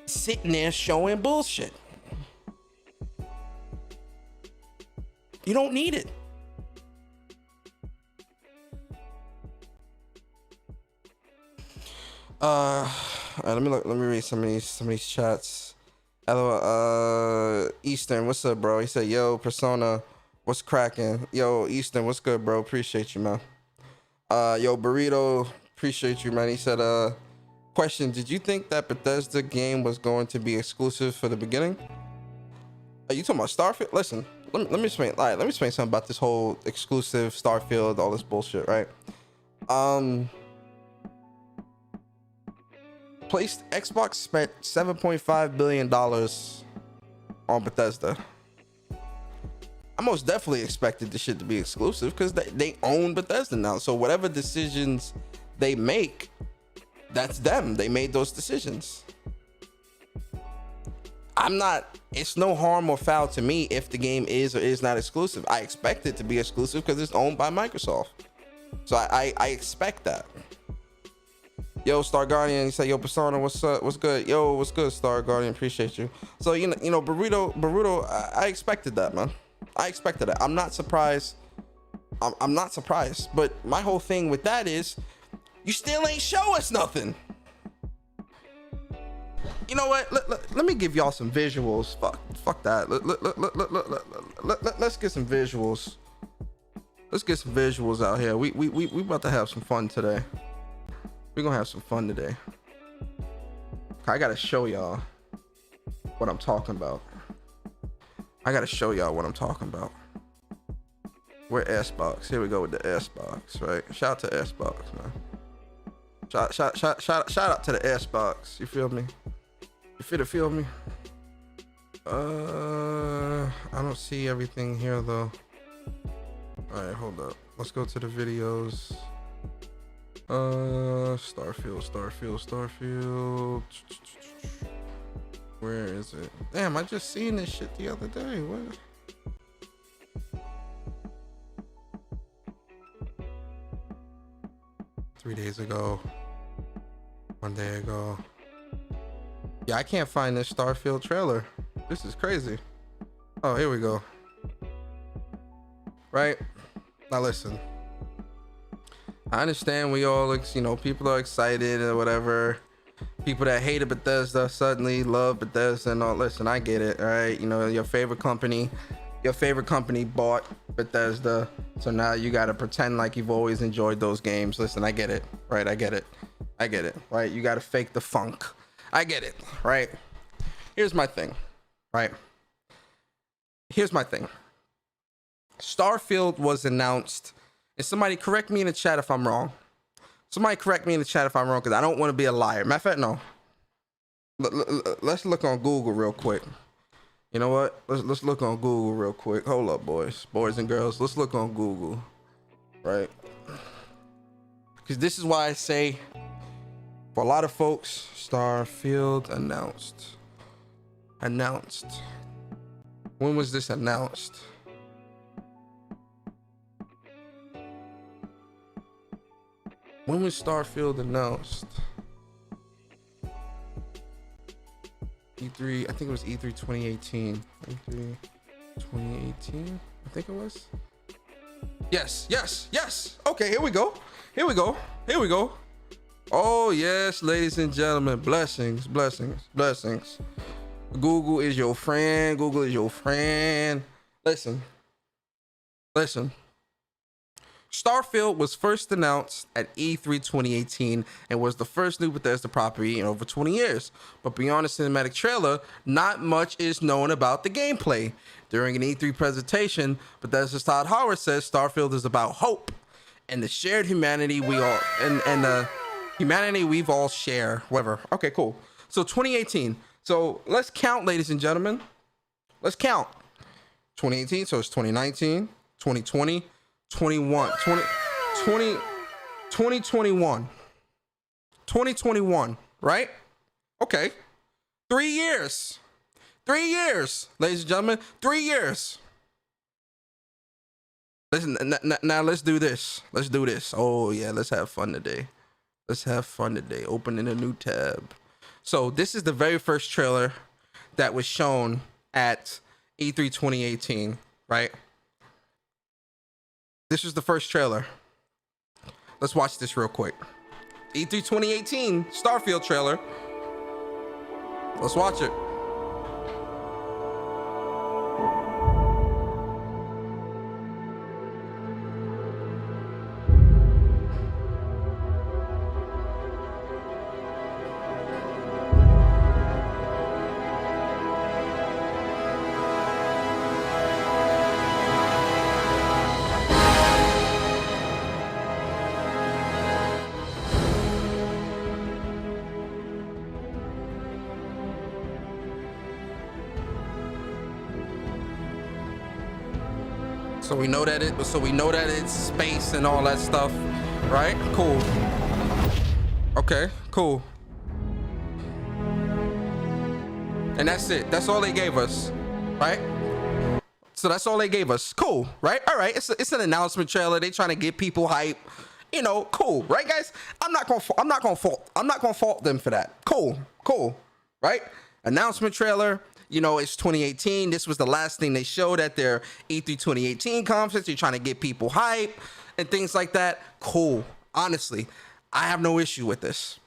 sitting there showing bullshit. You don't need it. Let me read some of these chats. Hello, Eastern, what's up, bro? He said, yo, Persona, what's cracking? Yo, Eastern, what's good, bro? Appreciate you, man. Yo, Burrito, appreciate you, man. He said, question, did you think that Bethesda game was going to be exclusive for the beginning? Are you talking about Starfield? Listen, let me explain. All right, let me explain something about this whole exclusive Starfield, all this bullshit, right? Xbox spent $7.5 billion on Bethesda. I most definitely expected this shit to be exclusive because they own Bethesda now. So whatever decisions they make, that's them. They made those decisions. It's no harm or foul to me if the game is or is not exclusive. I expect it to be exclusive because it's owned by Microsoft. So I expect that. Yo, Star Guardian, he said, yo, Persona, what's up? What's good? Yo, what's good, Star Guardian? Appreciate you. So, you know, Burrito, I expected that, man. I expected that. I'm not surprised. I'm not surprised. But my whole thing with that is, you still ain't show us nothing. You know what? Let me give y'all some visuals. Fuck that. Let's get some visuals. Let's get some visuals out here. We about to have some fun today. We're gonna have some fun today. I gotta show y'all what I'm talking about. We're S-Box. Here we go with the S-Box, right? Shout out to S-Box, man. Shout out to the S-Box. You feel me? You feel me? I don't see everything here though. All right, hold up. Let's go to the videos. Starfield. Where is it? Damn, I just seen this shit the other day. What? Three days ago. 1 day ago. Yeah, I can't find this Starfield trailer. This is crazy. Oh, here we go. Right? Now listen. I understand we all, you know, people are excited or whatever. People that hated Bethesda suddenly love Bethesda and all. Listen, I get it, all right? You know, your favorite company bought Bethesda, so now you gotta pretend like you've always enjoyed those games. Listen, I get it, right? I get it, right? You gotta fake the funk. I get it, right? Here's my thing, right? Starfield was announced. And somebody correct me in the chat if I'm wrong. Because I don't want to be a liar. Matter of fact, no. Let's look on Google real quick. You know what? Let's look on Google real quick. Hold up, boys and girls. Let's look on Google, right? Because this is why I say, for a lot of folks, Starfield announced. When was this announced? When was Starfield announced? E3, I think it was E3 2018. E3 2018, I think it was. Yes. Okay, here we go. Oh, yes, ladies and gentlemen, blessings. Google is your friend. Listen. Starfield was first announced at E3 2018 and was the first new Bethesda property in over 20 years. But beyond the cinematic trailer, not much is known about the gameplay. During an E3 presentation, Bethesda's Todd Howard says Starfield is about hope and the shared humanity we all and the humanity we've all share. Whatever. Okay, cool. So 2018. So let's count, ladies and gentlemen. Let's count. 2018. So it's 2019, 2020. 2021, right? Okay. 3 years. 3 years, ladies and gentlemen. 3 years. Listen, now let's do this. Let's do this. Oh, yeah, let's have fun today. Let's have fun today. Opening a new tab. So this is the very first trailer that was shown at E3 2018, right? This is the first trailer. Let's watch this real quick. E3 2018 Starfield trailer. Let's watch it. So we know that it's space and all that stuff, right? Cool. Okay, cool. And that's it. That's all they gave us, right? So that's all they gave us. Cool, right? All right. It's an announcement trailer. They trying to get people hype. You know, cool, right, guys? I'm not gonna fault them for that. Cool, right? Announcement trailer. You know, it's 2018. This was the last thing they showed at their E3 2018 conference. You're trying to get people hype and things like that. Cool. Honestly, I have no issue with this.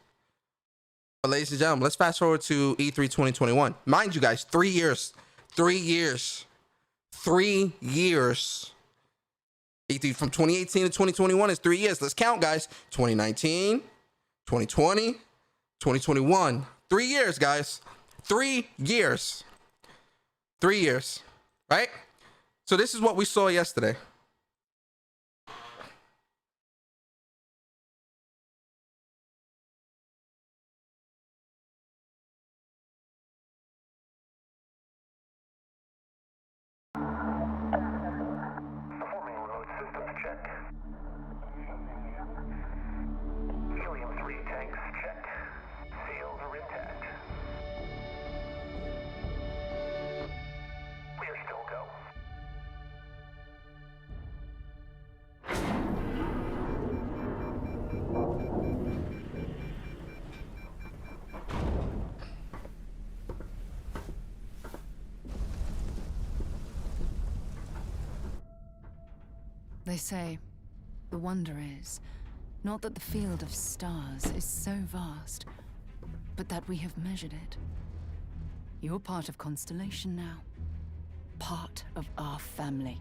But ladies and gentlemen, let's fast forward to E3 2021. Mind you guys, 3 years. 3 years. 3 years. E3 from 2018 to 2021 is 3 years. Let's count, guys. 2019, 2020, 2021. 3 years, guys. 3 years. 3 years, right? So this is what we saw yesterday. Performing remote systems check. Helium-3 tanks check. Seals are intact. Clear still go. They say, the wonder is, not that the field of stars is so vast, but that we have measured it. You're part of Constellation now. Part of our family.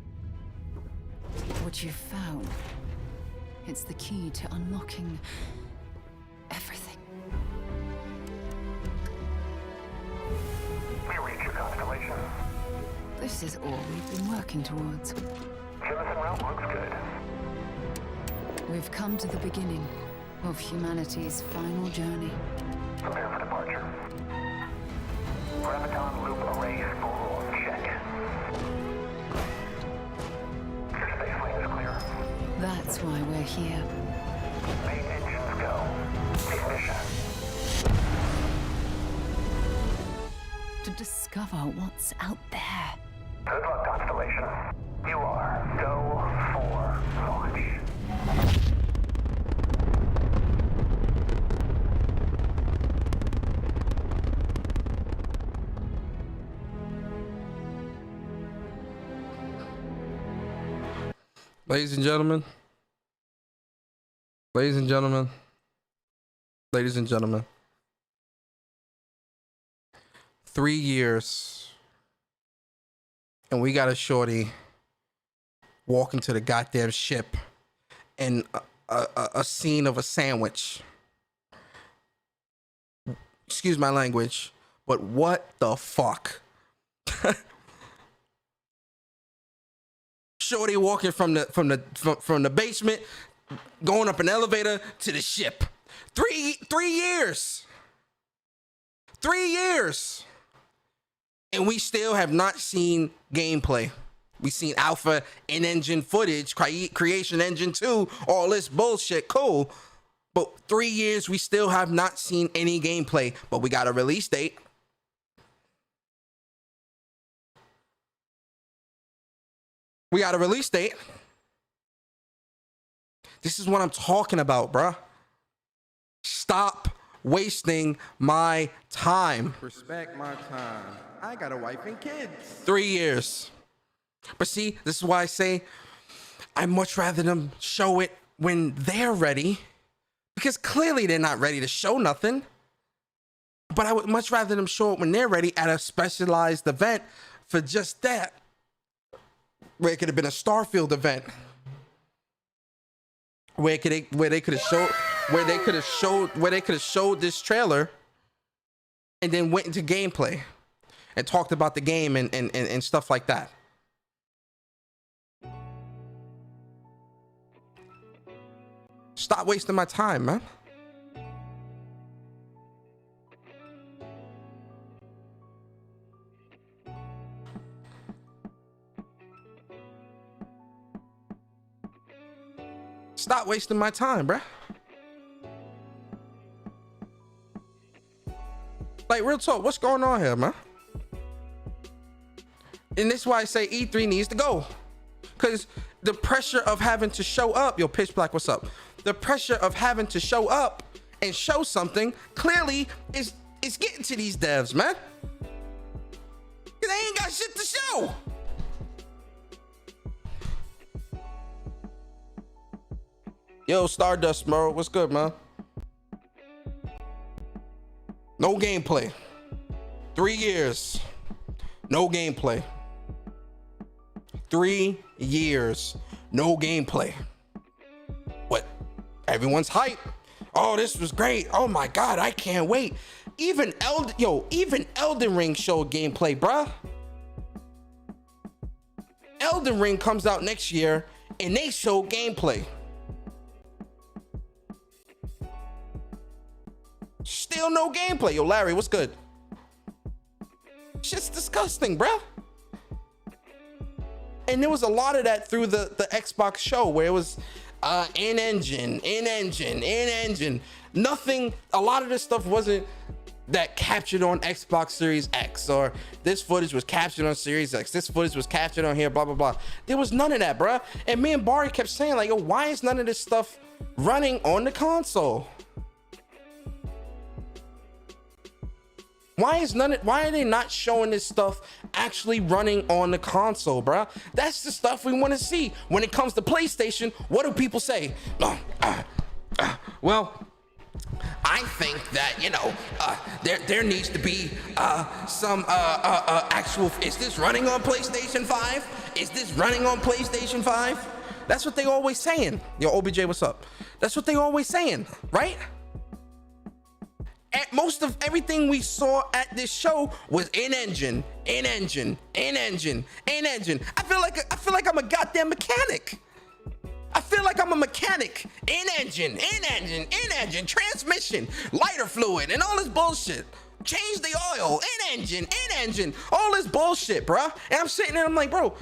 What you've found, it's the key to unlocking everything. We reach your constellation. This is all we've been working towards. Jemison route looks good. We've come to the beginning of humanity's final journey. Prepare for departure. Graviton loop array full check. Your space lane is clear. That's why we're here. Main engines go. Ignition. To discover what's out there. Good luck, Constellation. You are go for launch. Ladies and gentlemen. Ladies and gentlemen. Ladies and gentlemen. 3 years. And we got a shorty walk into the goddamn ship and a scene of a sandwich. Excuse my language, but what the fuck? Shorty walking from the basement, going up an elevator to the ship. 3 years. 3 years. And we still have not seen gameplay. We've seen alpha in-engine footage, Creation Engine 2, all this bullshit, cool. But 3 years, we still have not seen any gameplay. But we got a release date. We got a release date. This is what I'm talking about, bruh. Stop wasting my time. Respect my time. I got a wife and kids. 3 years. But see, this is why I say I'd much rather them show it when they're ready, because clearly they're not ready to show nothing. But I would much rather them show it when they're ready at a specialized event for just that, where it could have been a Starfield event, where they could have showed this trailer and then went into gameplay and talked about the game and stuff like that. Stop wasting my time, man. Stop wasting my time, bruh. Like, real talk, what's going on here, man? And this is why I say E3 needs to go. Because the pressure of having to show up, yo, Pitch Black, what's up? The pressure of having to show up and show something clearly is getting to these devs, man. They ain't got shit to show. Yo, Stardust, bro, what's good, man? No gameplay. 3 years. No gameplay. 3 years. No gameplay. What? Everyone's hype. Oh, this was great. Oh my God, I can't wait. Even Elden Ring showed gameplay, bruh. Elden Ring comes out next year and they show gameplay. Still no gameplay. Yo, Larry, what's good? Shit's disgusting, bruh. And there was a lot of that through the Xbox show, where it was in-engine. Nothing, a lot of this stuff wasn't that captured on Xbox Series X, or this footage was captured on Series X, this footage was captured on here, blah, blah, blah. There was none of that, bruh. And me and Barry kept saying, like, yo, why is none of this stuff running on the console? Why are they not showing this stuff actually running on the console, bruh? That's the stuff we want to see. When it comes to PlayStation, what do people say? Well, I think that, you know, there needs to be some actual, is this running on PlayStation 5? Is this running on PlayStation 5? That's what they always saying. Yo, OBJ, what's up? That's what they always saying, right? At most of everything we saw at this show was in-engine. I feel like I'm a goddamn mechanic. I feel like I'm a mechanic. In-engine, transmission, lighter fluid, and all this bullshit. Change the oil, in-engine, all this bullshit, bruh. And I'm sitting there, I'm like, bro,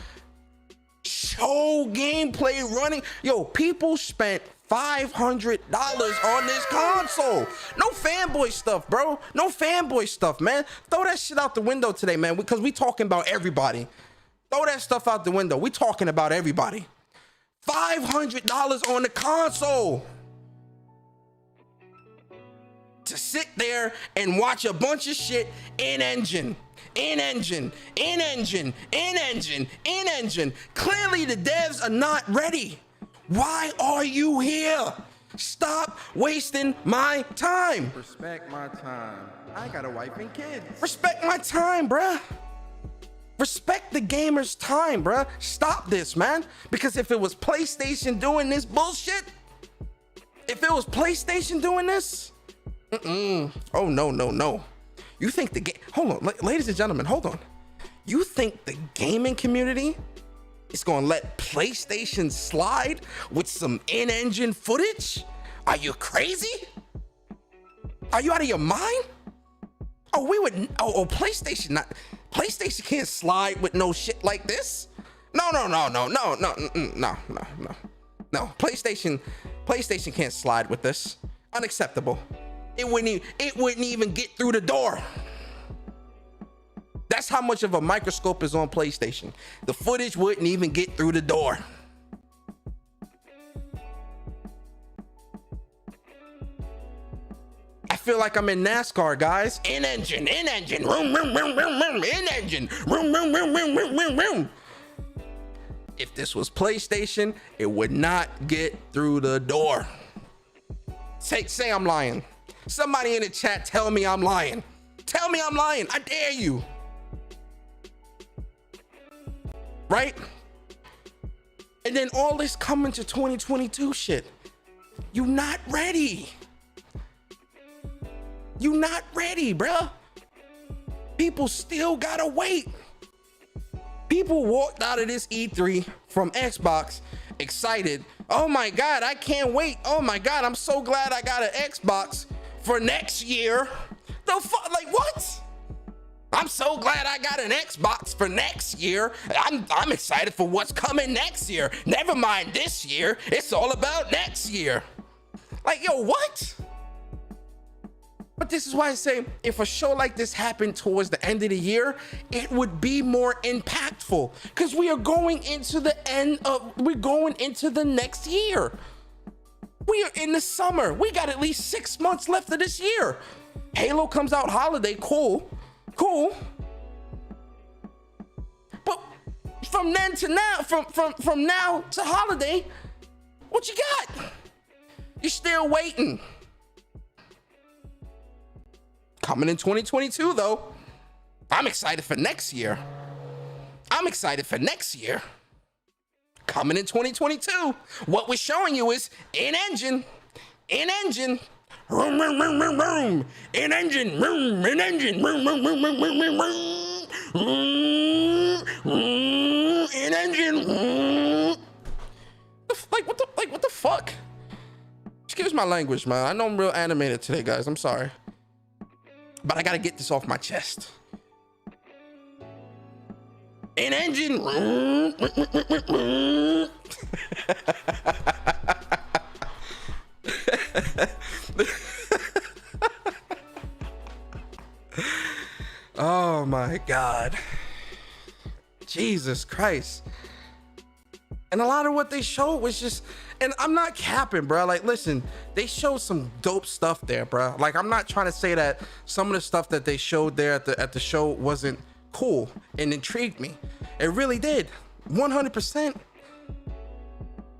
show gameplay running. Yo, people spent $500 on this console. No fanboy stuff, bro. No fanboy stuff, man. Throw that shit out the window today, man, because we talking about everybody. Throw that stuff out the window. We talking about everybody. $500 on the console to sit there and watch a bunch of shit in-engine. Clearly the devs are not ready. Why are you here? Stop wasting my time. Respect my time. I got a wife and kids. Respect my time, bruh. Respect the gamer's time, bruh. Stop this, man. Because if it was PlayStation doing this bullshit, if it was PlayStation doing this, oh no. You think the game, hold on, ladies and gentlemen, hold on. You think the gaming community is gonna let PlayStation slide with some in-engine footage? Are you crazy? Are you out of your mind? Oh, PlayStation can't slide with no shit like this. No. PlayStation can't slide with this. Unacceptable. It wouldn't even get through the door. That's how much of a microscope is on PlayStation. The footage wouldn't even get through the door. I feel like I'm in NASCAR, guys. In-engine, vroom, vroom, vroom, vroom, vroom, in-engine, vroom, vroom, vroom, vroom, vroom, vroom, vroom. If this was PlayStation, it would not get through the door. Say I'm lying. Somebody in the chat tell me I'm lying. Tell me I'm lying. I dare you. Right? And then all this coming to 2022 shit. You not ready. You not ready, bruh. People still gotta wait. People walked out of this E3 from Xbox excited. Oh my God, I can't wait. Oh my God, I'm so glad I got an Xbox for next year. The fuck, like what? I'm so glad I got an Xbox for next year. I'm excited for what's coming next year. Never mind this year. It's all about next year. Like, yo, what? But this is why I say, if a show like this happened towards the end of the year, it would be more impactful, because we are going into we're going into the next year. We are in the summer. We got at least 6 months left of this year. Halo comes out holiday, cool. But from then to now, from now to holiday, what you got? You're still waiting. Coming in 2022, though, I'm excited for next year. Coming in 2022, what we're showing you is in-engine, vroom, vroom, vroom, vroom, vroom, in-engine, vroom, in-engine, vroom, vroom, vroom, vroom, vroom, vroom, vroom, vroom, in-engine, vroom. What the fuck? Excuse my language, man. I know I'm real animated today, guys. I'm sorry. But I gotta get this off my chest. In-engine. Oh my God. Jesus Christ. And a lot of what they showed was just, and I'm not capping, bro. Like, listen, they showed some dope stuff there, bro. Like, I'm not trying to say that some of the stuff that they showed there at the show wasn't cool and intrigued me. It really did, 100%.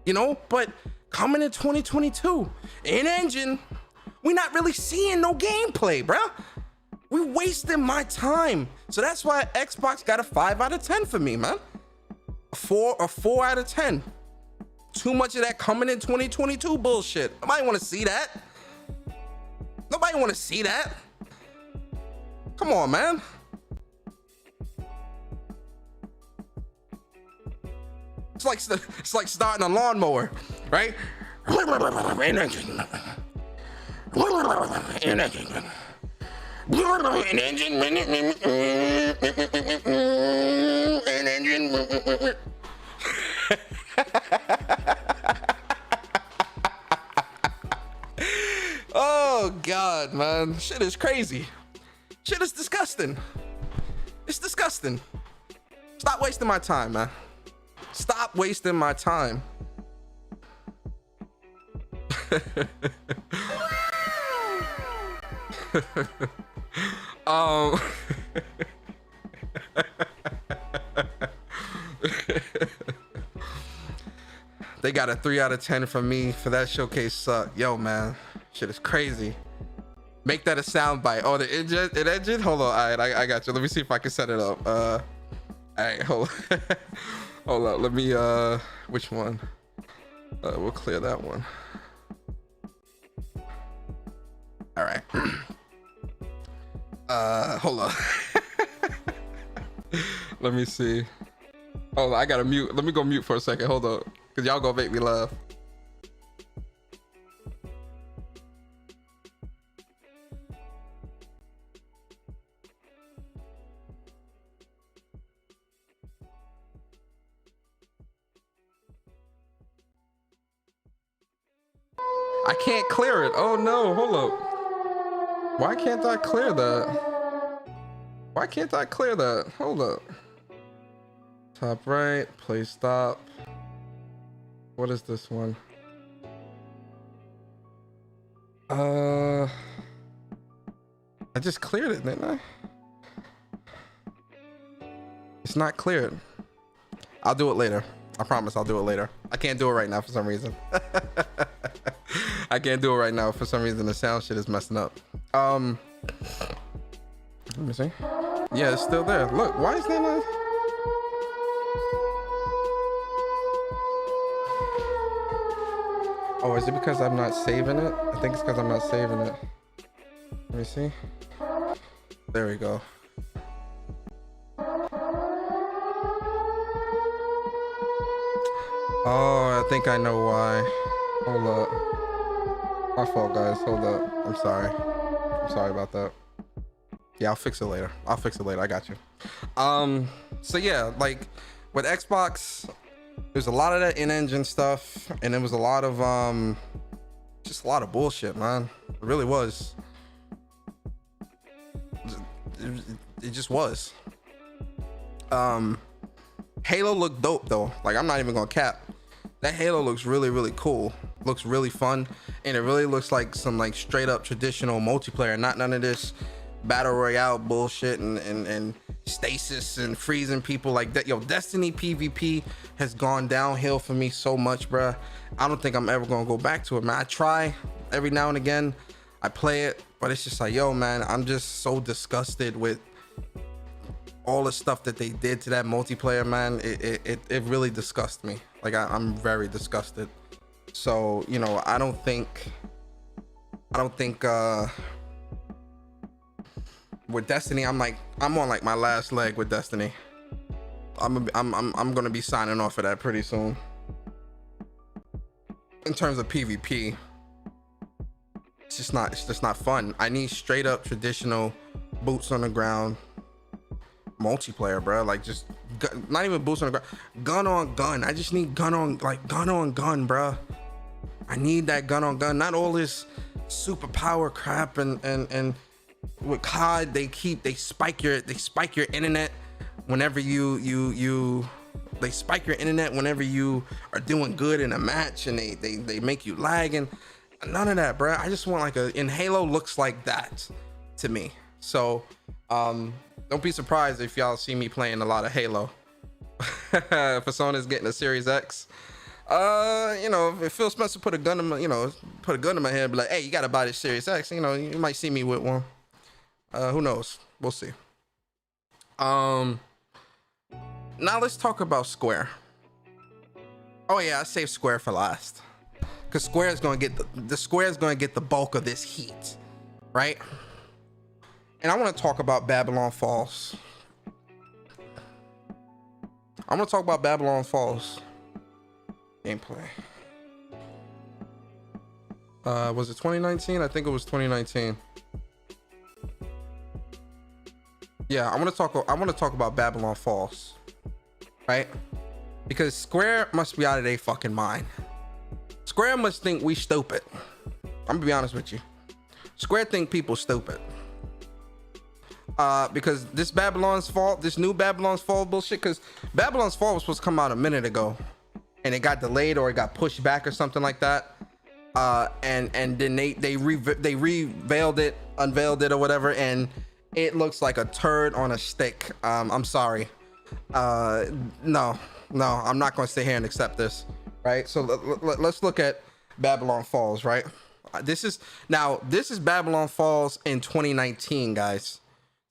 You know, but coming in 2022, in-engine, we're not really seeing no gameplay, bro. We wasting my time. So that's why Xbox got a 5 out of 10 for me, man. A 4 out of 10. Too much of that coming in 2022 bullshit. Nobody want to see that. Nobody want to see that. Come on, man. It's like starting a lawnmower, right? Oh God, man, shit is crazy. Shit is disgusting. It's disgusting. Stop wasting my time, man. Stop wasting my time. They got a 3 out of 10 from me for that showcase suck. Yo, man, shit is crazy. Make that a sound bite. Oh, the engine? Hold on. All right, I got you. Let me see if I can set it up. All right, hold hold up. Let me which one? We'll clear that one. All right. Hold on. Let me see. Hold on, I gotta mute. Let me go mute for a second. Hold up, cause y'all gonna make me laugh. I can't clear it. Oh no, hold up. Why can't I clear that? Why can't I clear that? Hold up. Top right, play stop. What is this one? I just cleared it, didn't I? It's not cleared. I'll do it later. I promise I'll do it later. I can't do it right now for some reason. I can't do it right now for some reason. The sound shit is messing up. Let me see. Yeah, it's still there. Look, why is that not? Oh, is it because I'm not saving it? I think it's because I'm not saving it. Let me see. There we go. Oh, I think I know why. Hold up. My fault, guys. Hold up. I'm sorry. I'm sorry about that. Yeah, I'll fix it later. I'll fix it later. I got you. So yeah, like with Xbox, there's a lot of that in-engine stuff, and there was a lot of just a lot of bullshit, man. It really was. It just was. Halo looked dope though. Like, I'm not even gonna cap. That Halo looks really, really cool. Looks really fun, and it really looks like some like straight up traditional multiplayer. Not none of this battle royale bullshit and stasis and freezing people like that. Yo, Destiny PvP has gone downhill for me so much, bruh. I don't think I'm ever gonna go back to it, man. I try every now and again. I play it, but it's just like, yo, man, I'm just so disgusted with all the stuff that they did to that multiplayer, man. It really disgusts me. Like, I'm very disgusted. So, you know, I don't think with Destiny, I'm on like my last leg with Destiny. I'm gonna be signing off of that pretty soon. In terms of PvP, it's just not fun. I need straight up traditional boots on the ground multiplayer, bro. Like, just not even boots on the ground, gun on gun. I just need gun on gun, bro. I need that gun on gun, not all this superpower crap. And with COD, they spike your internet whenever they spike your internet whenever you are doing good in a match, and they make you lag, and none of that, bro. I just want like in Halo looks like that to me. So don't be surprised if y'all see me playing a lot of Halo. Persona's getting a Series X. You know, if Phil Spencer put a gun in my head, be like, hey, you gotta buy this Series X. You know, you might see me with one. Who knows? We'll see. Now let's talk about Square. Oh yeah, I saved Square for last, because Square is gonna get the bulk of this heat, right? And I want to talk about Babylon Falls. I'm gonna talk about Babylon Falls gameplay. Was it 2019? I think it was 2019. Yeah, I want to talk about Babylon Falls, right? Because Square must be out of their fucking mind. Square must think we stupid. I'm gonna be honest with you. Square think people stupid. Because this new Babylon's Fall bullshit, because Babylon's Fall was supposed to come out a minute ago, and it got delayed or it got pushed back or something like that. And then they unveiled it or whatever, and it looks like a turd on a stick. I'm sorry. No, I'm not going to sit here and accept this, right? So let's look at Babylon Falls, right? This is Babylon Falls in 2019, guys.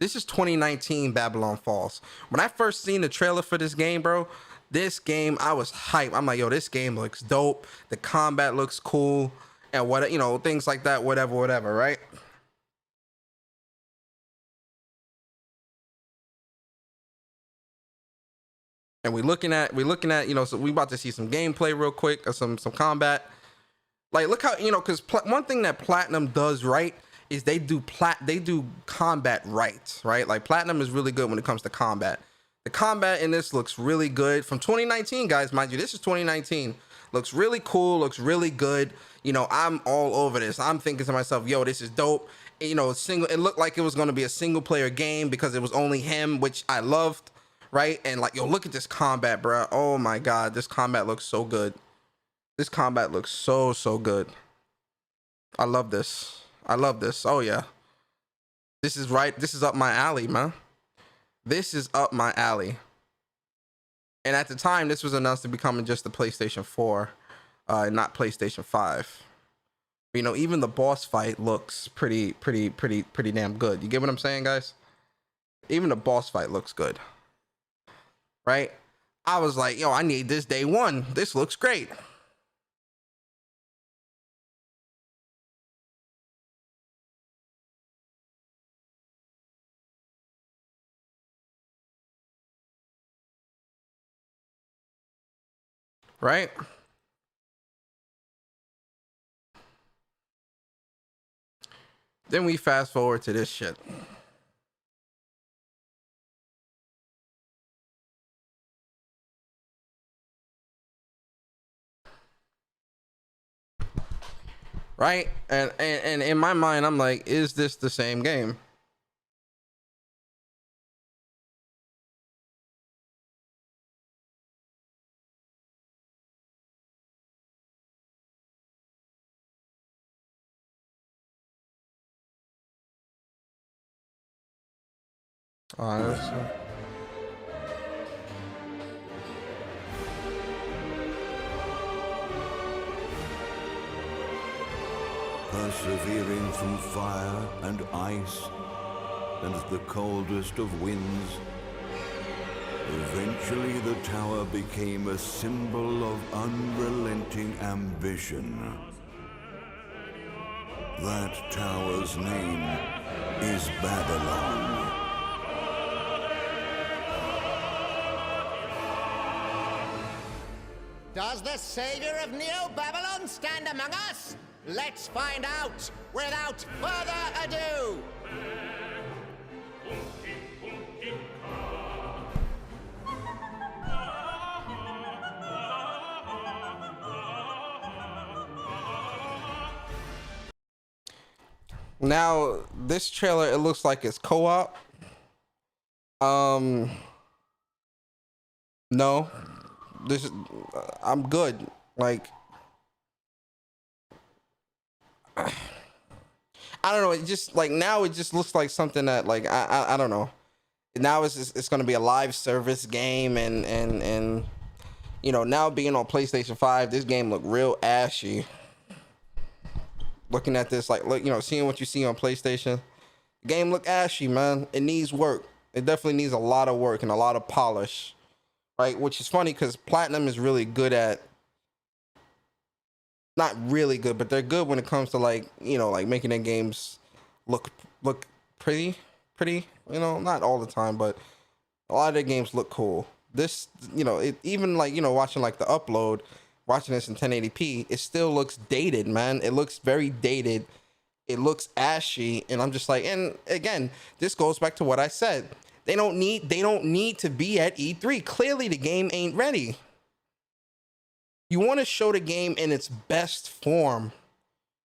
This is 2019 Babylon Falls. When I first seen the trailer for this game, bro, this game, I was hyped. I'm like, yo, this game looks dope. The combat looks cool. And what, you know, things like that, whatever, right? And we're looking at, you know, so we about to see some gameplay real quick, or some combat. Like, look how, you know, because one thing that Platinum does right is they do combat right? Like, Platinum is really good when it comes to combat. The combat in this looks really good. From 2019, guys, mind you, this is 2019. Looks really cool, looks really good. You know, I'm all over this. I'm thinking to myself, yo, this is dope. You know, it looked like it was going to be a single player game because it was only him, which I loved, right? And like, yo, look at this combat, bro. Oh my God, this combat looks so good. This combat looks so good. I love this. I love this. Oh yeah. This is right. This is up my alley, man. This is up my alley. And at the time, this was announced to be coming just the PlayStation 4, not PlayStation 5. You know, even the boss fight looks pretty damn good. You get what I'm saying, guys? Even the boss fight looks good, right? I was like, yo, I need this day one. This looks great. Right? Then we fast forward to this shit. Right? And in my mind, I'm like, is this the same game? Persevering through fire and ice and the coldest of winds, eventually the tower became a symbol of unrelenting ambition. That tower's name is Babylon. Does the savior of Neo-Babylon stand among us? Let's find out without further ado. Now, this trailer, it looks like it's co-op. No. This is, I'm good. Like, I don't know. It just like now it just looks like something that like I don't know. Now it's going to be a live service game and you know, now being on PlayStation 5, this game look real ashy. Looking at this, like, look, you know, seeing what you see on PlayStation, the game look ashy, man. It needs work. It definitely needs a lot of work and a lot of polish. Right, which is funny because Platinum is really good at, not really good, but they're good when it comes to like, you know, like making their games look pretty, you know, not all the time, but a lot of their games look cool. This, you know, it even like, you know, watching like the upload, watching this in 1080p, it still looks dated, man. It looks very dated. It looks ashy, and I'm just like, and again, this goes back to what I said. They don't need to be at E3. Clearly the game ain't ready. You want to show the game in its best form.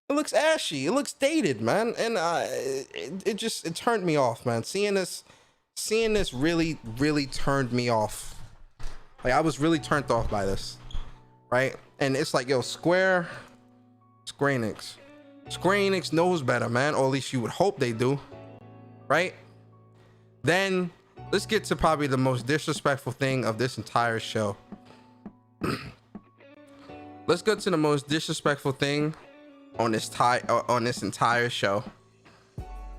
It looks ashy. It looks dated, man. And it turned me off, man. Seeing this really turned me off. Like, I was really turned off by this. Right? And it's like, yo, Square Enix knows better, man. Or at least you would hope they do. Right? Then let's get to probably the most disrespectful thing of this entire show. Let's go to the most disrespectful thing on this entire show.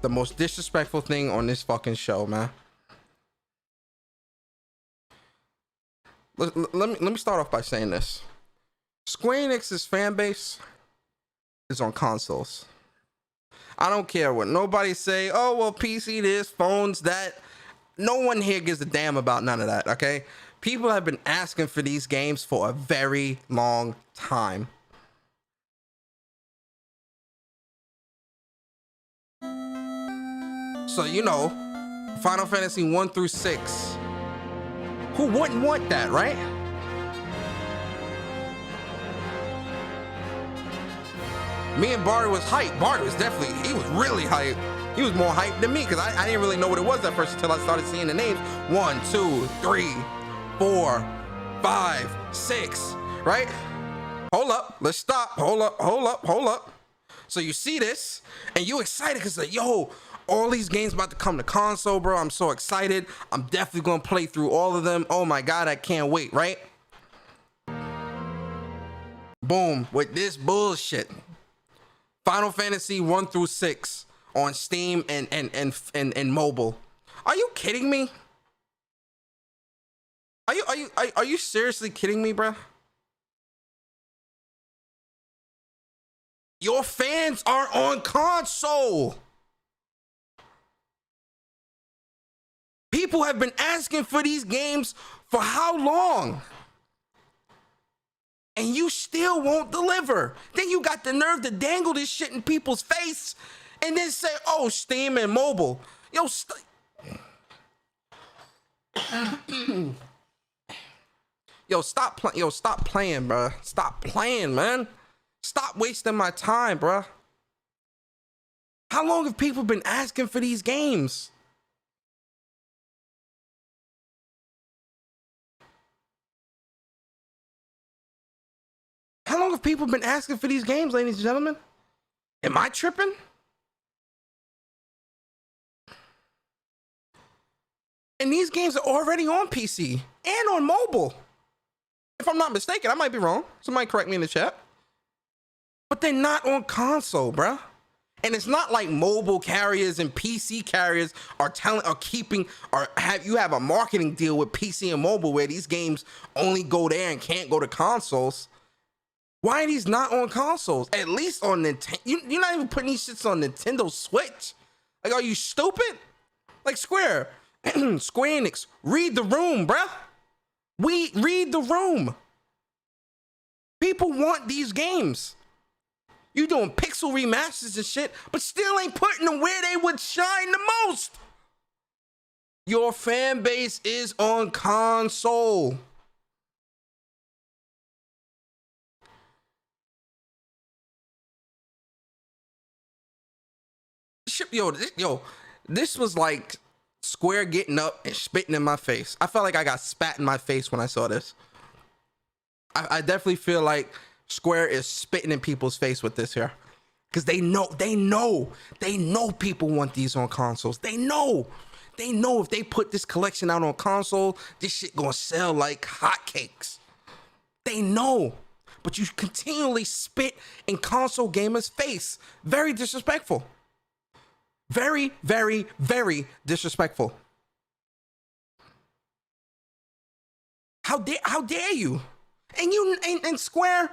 The most disrespectful thing on this fucking show, man. Let me start off by saying this. Square Enix's fan base is on consoles. I don't care what nobody say. Oh, well, PC this, phones that. No one here gives a damn about none of that, okay? People have been asking for these games for a very long time. So, you know, Final Fantasy 1 through 6. Who wouldn't want that, right? Me and Barry was hyped. Barry was definitely, he was really hyped. He was more hyped than me because I didn't really know what it was at first until I started seeing the names. 1, 2, 3, 4, 5, 6, right? Hold up, let's stop. Hold up. So you see this and you excited because like, yo, all these games about to come to console, bro. I'm so excited. I'm definitely gonna play through all of them. Oh my God, I can't wait, right? Boom, with this bullshit. Final Fantasy 1 through 6 on Steam and mobile. Are you kidding me? Are you seriously kidding me, bro? Your fans are on console. People have been asking for these games for how long? And you still won't deliver. Then you got the nerve to dangle this shit in people's face and then say, oh, Steam and mobile. Yo, stop playing, bro. Stop playing, man. Stop wasting my time, bro. How long have people been asking for these games? How long have people been asking for these games, ladies and gentlemen? Am I tripping? And these games are already on PC and on mobile. If I'm not mistaken, I might be wrong. Somebody correct me in the chat. But they're not on console, bruh. And it's not like mobile carriers and PC carriers you have a marketing deal with PC and mobile where these games only go there and can't go to consoles. Why are these not on consoles? At least on Nintendo. You're not even putting these shits on Nintendo Switch. Like, are you stupid? Like Square Enix, read the room, bruh. We read the room. People want these games. You doing pixel remasters and shit, but still ain't putting them where they would shine the most. Your fan base is on console. This was like Square getting up and spitting in my face. I felt like I got spat in my face when I saw this. I definitely feel like Square is spitting in people's face with this here. Because they know people want these on consoles. They know if they put this collection out on console, this shit gonna sell like hotcakes. They know. But you continually spit in console gamers' face. Very disrespectful. Very, very, very disrespectful. How dare you? And Square,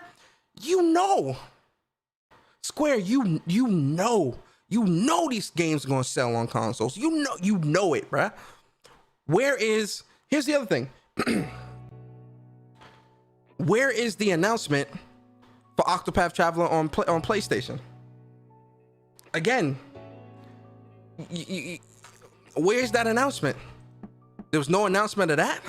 Square, you know these games are gonna sell on consoles. You know it, bruh. Here's the other thing. Where is the announcement for Octopath Traveler on PlayStation? Again, where's that announcement? There was no announcement of that.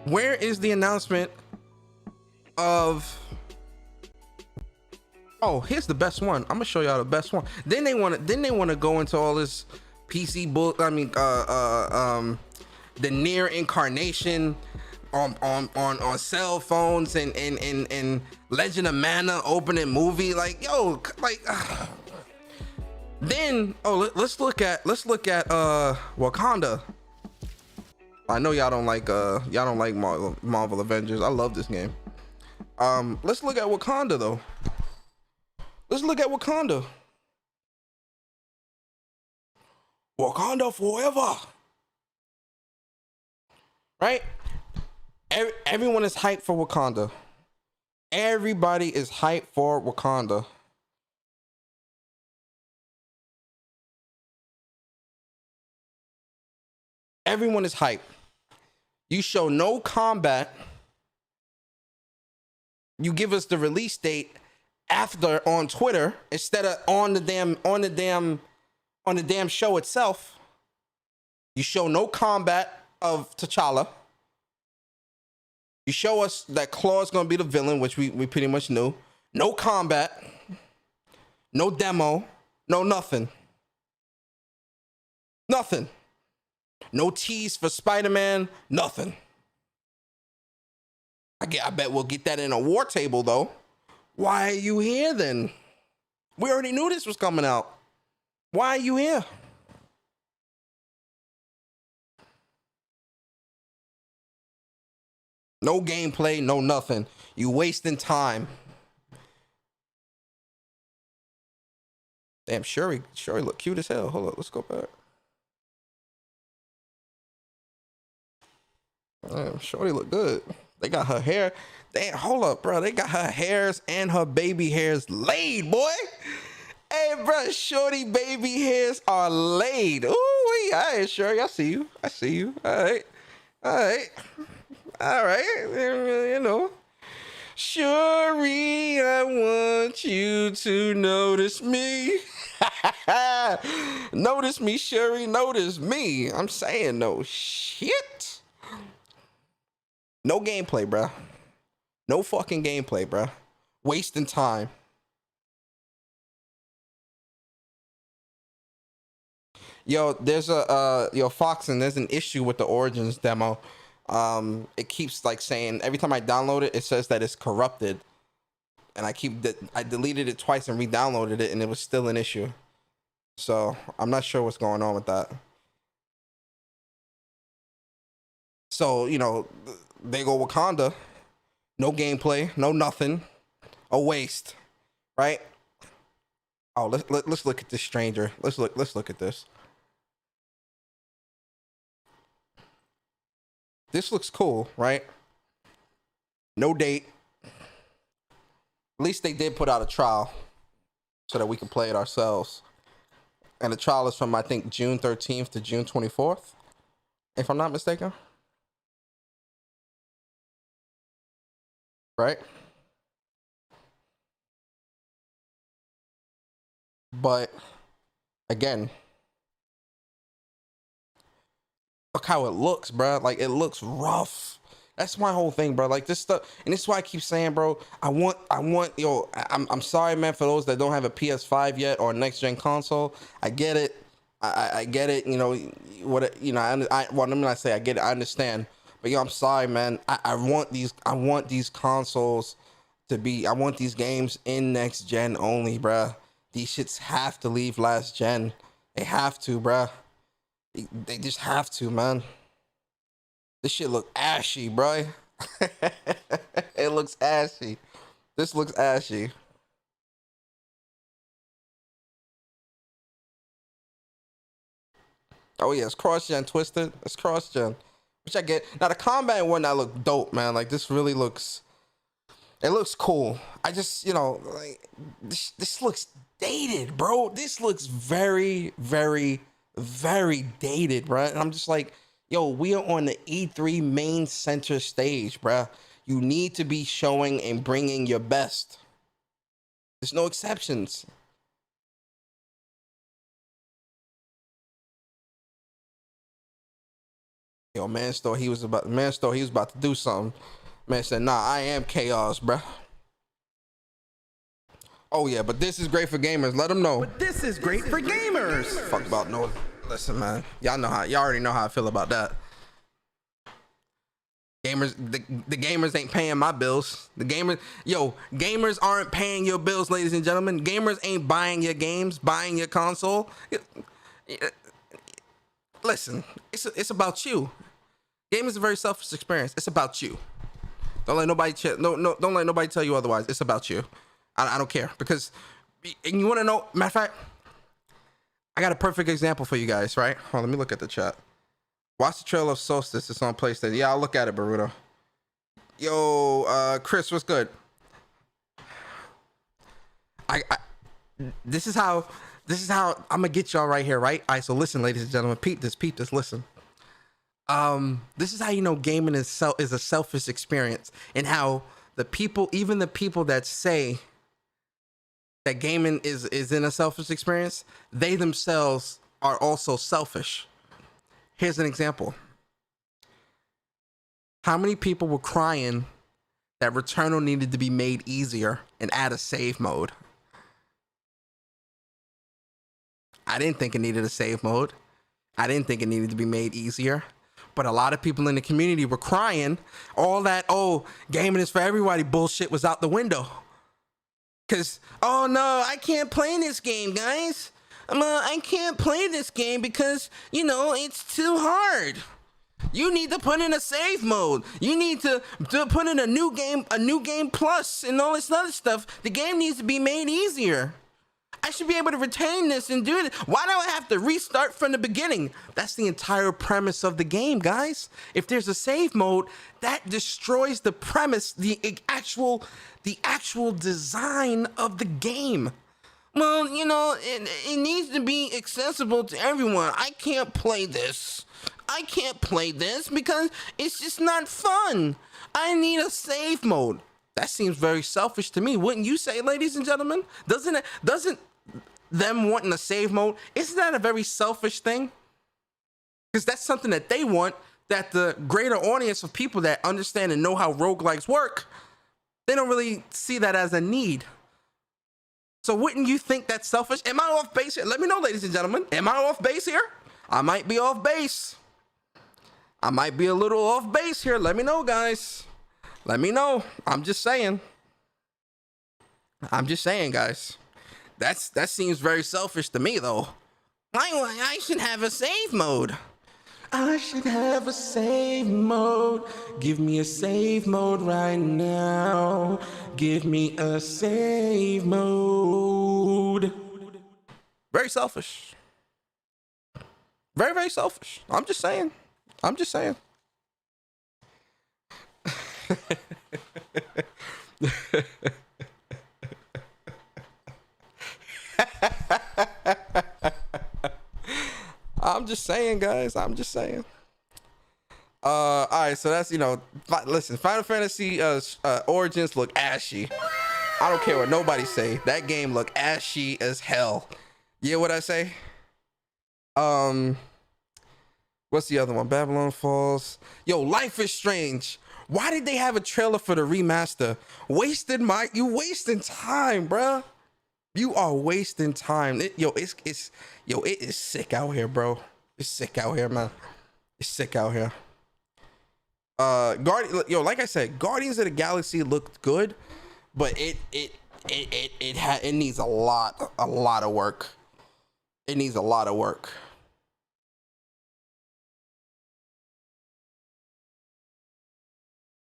Where is the announcement of? Oh, here's the best one. I'm gonna show y'all the best one. Then they want to go into all this PC book. I mean, the near incarnation on cell phones and Legend of Mana opening movie. Like, yo, like. Then let's look at Wakanda. I know y'all don't like Marvel Avengers. I love this game. Let's look at Wakanda though. Let's look at Wakanda. Wakanda forever. Right? Everyone is hyped for Wakanda. Everybody is hyped for Wakanda. Everyone is hyped. You show no combat. You give us the release date after on Twitter instead of on the damn show itself. You show no combat of T'Challa. You show us that Claw's gonna be the villain, which we pretty much knew. No combat, no demo, no nothing. Nothing. No tease for Spider-Man, nothing. I bet we'll get that in a war table though. Why are you here then? We already knew this was coming out. Why are you here? No gameplay, no nothing. You wasting time. Damn, Shuri look cute as hell. Hold up, let's go back. Damn, Shorty look good. They got her hair. Damn, hold up, bro. They got her hairs and her baby hairs laid, boy. Hey, bro, Shorty baby hairs are laid. Ooh, all right, Shorty, I see you. I see you. All right. All right. All right. You know. Shuri, I want you to notice me. Notice me, Shuri. Notice me. I'm saying no shit. No gameplay, bruh. No fucking gameplay, bruh. Wasting time. Yo, there's Fox, and there's an issue with the Origins demo. It keeps like saying every time I download it, it says that it's corrupted, and I deleted it twice and re-downloaded it, and it was still an issue. So I'm not sure what's going on with that. So you know. They go Wakanda, no gameplay, no nothing, a waste, right? Oh, let's look at this stranger. Let's look at this. This looks cool, right? No date. At least they did put out a trial so that we can play it ourselves. And the trial is from I think June 13th to June 24th, if I'm not mistaken. Right? But again, look how it looks, bro. Like it looks rough. That's my whole thing, bro. Like this stuff, and this is why I keep saying, bro. I'm sorry, man, for those that don't have a PS5 yet or a next gen console. I get it. I get it. You know what? You know, well, let me not say I get it. I understand. But yo, I'm sorry, man. I want these consoles to be. I want these games in next gen only, bruh. These shits have to leave last gen. They have to, bruh. They just have to, man. This shit look ashy, bruh. It looks ashy. This looks ashy. Oh yeah, it's cross-gen Twisted. It's cross-gen. Which I get. Now the combat one that look dope, man. Like this really looks, it looks cool. I just, you know, like this looks dated, bro. This looks very, very, very dated, bro. And I'm just like, yo, we are on the E3 main center stage, bro. You need to be showing and bringing your best. There's no exceptions. Yo, man thought he was about to do something. Man said, nah, I am chaos, bruh. Oh yeah, but this is great for gamers. Let them know. But this is great for gamers. Fuck about no. Listen, man. Y'all already know how I feel about that. Gamers, the gamers ain't paying my bills. Gamers aren't paying your bills, ladies and gentlemen. Gamers ain't buying your games, buying your console. Listen, it's about you. Game is a very selfish experience. It's about you. Don't let nobody don't let nobody tell you otherwise. It's about you. I don't care, because And you want to know, matter of fact, I got a perfect example for you guys, right? Hold on, let me look at the chat. Watch the trailer of Solstice. It's on PlayStation. Yeah, I'll look at it, Baruto. Yo, Chris, what's good? This is how I'm gonna get y'all right here, right? All right, so listen, ladies and gentlemen, peep this, listen. This is how you know gaming is a selfish experience, and how the people, even the people that say that gaming is in a selfish experience, they themselves are also selfish. Here's an example. How many people were crying that Returnal needed to be made easier and add a save mode? I didn't think it needed a save mode. I didn't think it needed to be made easier. But a lot of people in the community were crying. All that, oh, gaming is for everybody bullshit was out the window. Because, oh no, I can't play this game, guys. I can't play this game because, you know, it's too hard. You need to put in a save mode. You need to put in a new game plus and all this other stuff. The game needs to be made easier. I should be able to retain this and do it. Why do I have to restart from the beginning? That's the entire premise of the game, guys. If there's a save mode, that destroys the premise, the actual design of the game. Well, you know, it needs to be accessible to everyone. I can't play this. I can't play this because it's just not fun. I need a save mode. That seems very selfish to me. Wouldn't you say, ladies and gentlemen? Doesn't them wanting a save mode, isn't that a very selfish thing? Because that's something that they want, that the greater audience of people that understand and know how roguelikes work, they don't really see that as a need. So wouldn't you think that's selfish? Am I off base here? Let me know, ladies and gentlemen. Am I off base here? I might be off base. I might be a little off base here. Let me know, guys. Let me know. I'm just saying, guys. That seems very selfish to me, though. I should have a save mode. I should have a save mode. Give me a save mode right now. Give me a save mode. Very selfish. Very, very selfish. I'm just saying. I'm just saying, guys. I'm just saying. All right, so that's, you know, listen, Final Fantasy Origins look ashy. I don't care what nobody say. That game look ashy as hell. Yeah, what I say? What's the other one? Babylon Falls. Yo, Life is Strange. Why did they have a trailer for the remaster? You wasting time, bruh. You are wasting time. It is sick out here, bro. It's sick out here, man. It's sick out here. Like I said, Guardians of the Galaxy looked good, but it needs a lot of work. It needs a lot of work.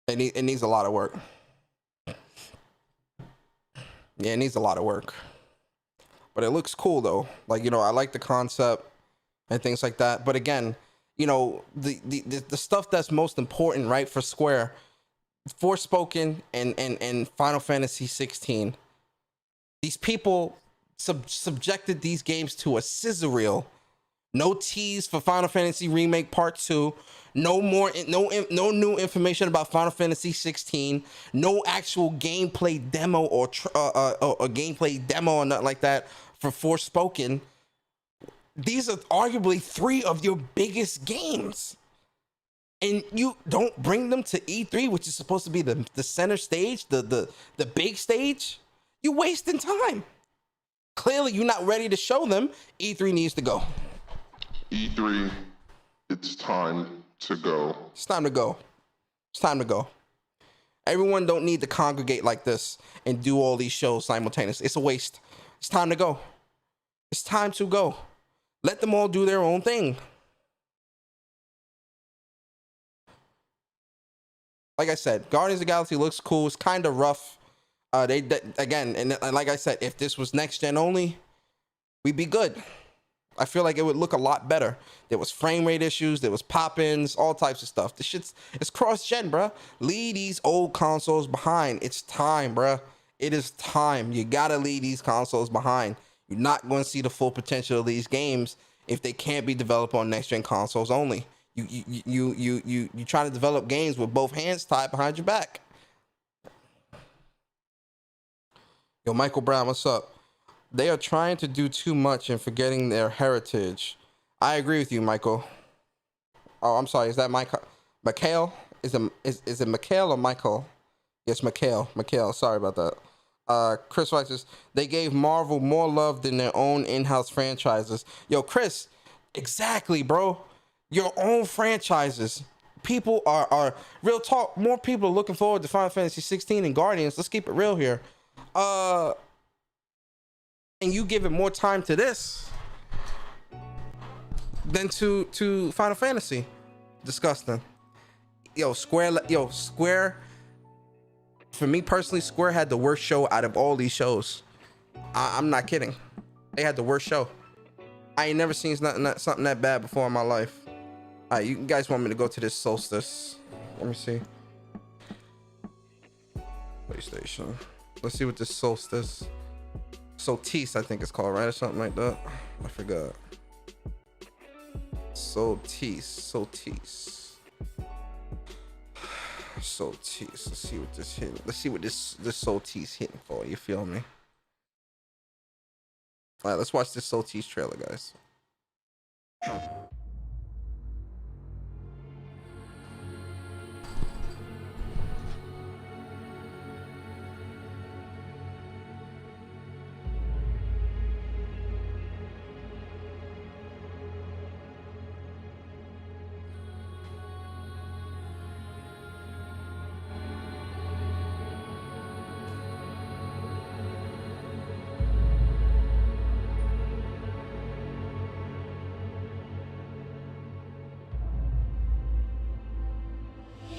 It needs a lot of work. Yeah, it needs a lot of work. But it looks cool though. Like, you know, I like the concept and things like that. But again, you know, the stuff that's most important, right, for Square, Forspoken and Final Fantasy 16. These people subjected these games to a scissor reel. No tease for Final Fantasy Remake Part 2. No new information about Final Fantasy 16. No actual gameplay demo or gameplay demo or nothing like that for Forspoken. These are arguably 3 of your biggest games, and you don't bring them to E3, which is supposed to be the center stage, the big stage. You're wasting time. Clearly, you're not ready to show them. E3 needs to go. E3, it's time to go. It's time to go. It's time to go. Everyone don't need to congregate like this and do all these shows simultaneously. It's a waste. It's time to go. It's time to go. Let them all do their own thing. Like I said, Guardians of the Galaxy looks cool. It's kind of rough. Again, and like I said, if this was next gen only, we'd be good. I feel like it would look a lot better. There was frame rate issues, there was pop-ins, all types of stuff. This shit's, it's cross-gen, bruh. Leave these old consoles behind. It's time, bruh. It is time. You gotta leave these consoles behind. You're not going to see the full potential of these games if they can't be developed on next-gen consoles only. You trying to develop games with both hands tied behind your back. Yo, Michael Brown, what's up? They are trying to do too much and forgetting their heritage. I agree with you, Michael. Oh, I'm sorry. Is that Michael? Mikhail? Is it Mikhail or Michael? Yes, Mikhail. Mikhail. Sorry about that. Chris Weiss says, they gave Marvel more love than their own in-house franchises. Yo, Chris, exactly, bro. Your own franchises. People are real talk. More people are looking forward to Final Fantasy 16 and Guardians. Let's keep it real here. And you give it more time to this than to Final Fantasy. Disgusting. Square. For me personally, Square had the worst show out of all these shows. I'm not kidding. They had the worst show. I ain't never seen something that bad before in my life. All right, you guys want me to go to this Solstice? Let me see. PlayStation. Let's see what this Solstice. Solstice, I think it's called, right? Or something like that. I forgot. Solstice. Let's see what this hitting. Let's see what this Solstice hitting for. You feel me? All right, let's watch this Solstice trailer, guys.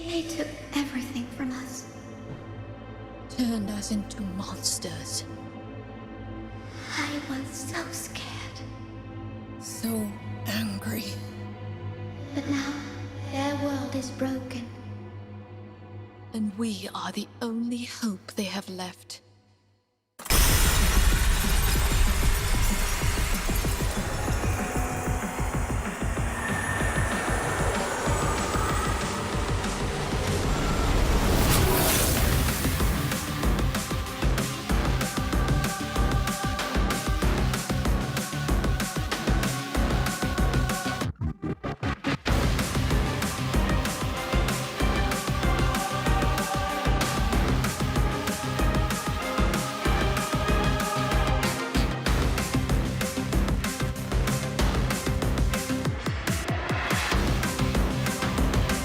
They took everything from us. Turned us into monsters. I was so scared. So angry. But now, their world is broken. And we are the only hope they have left.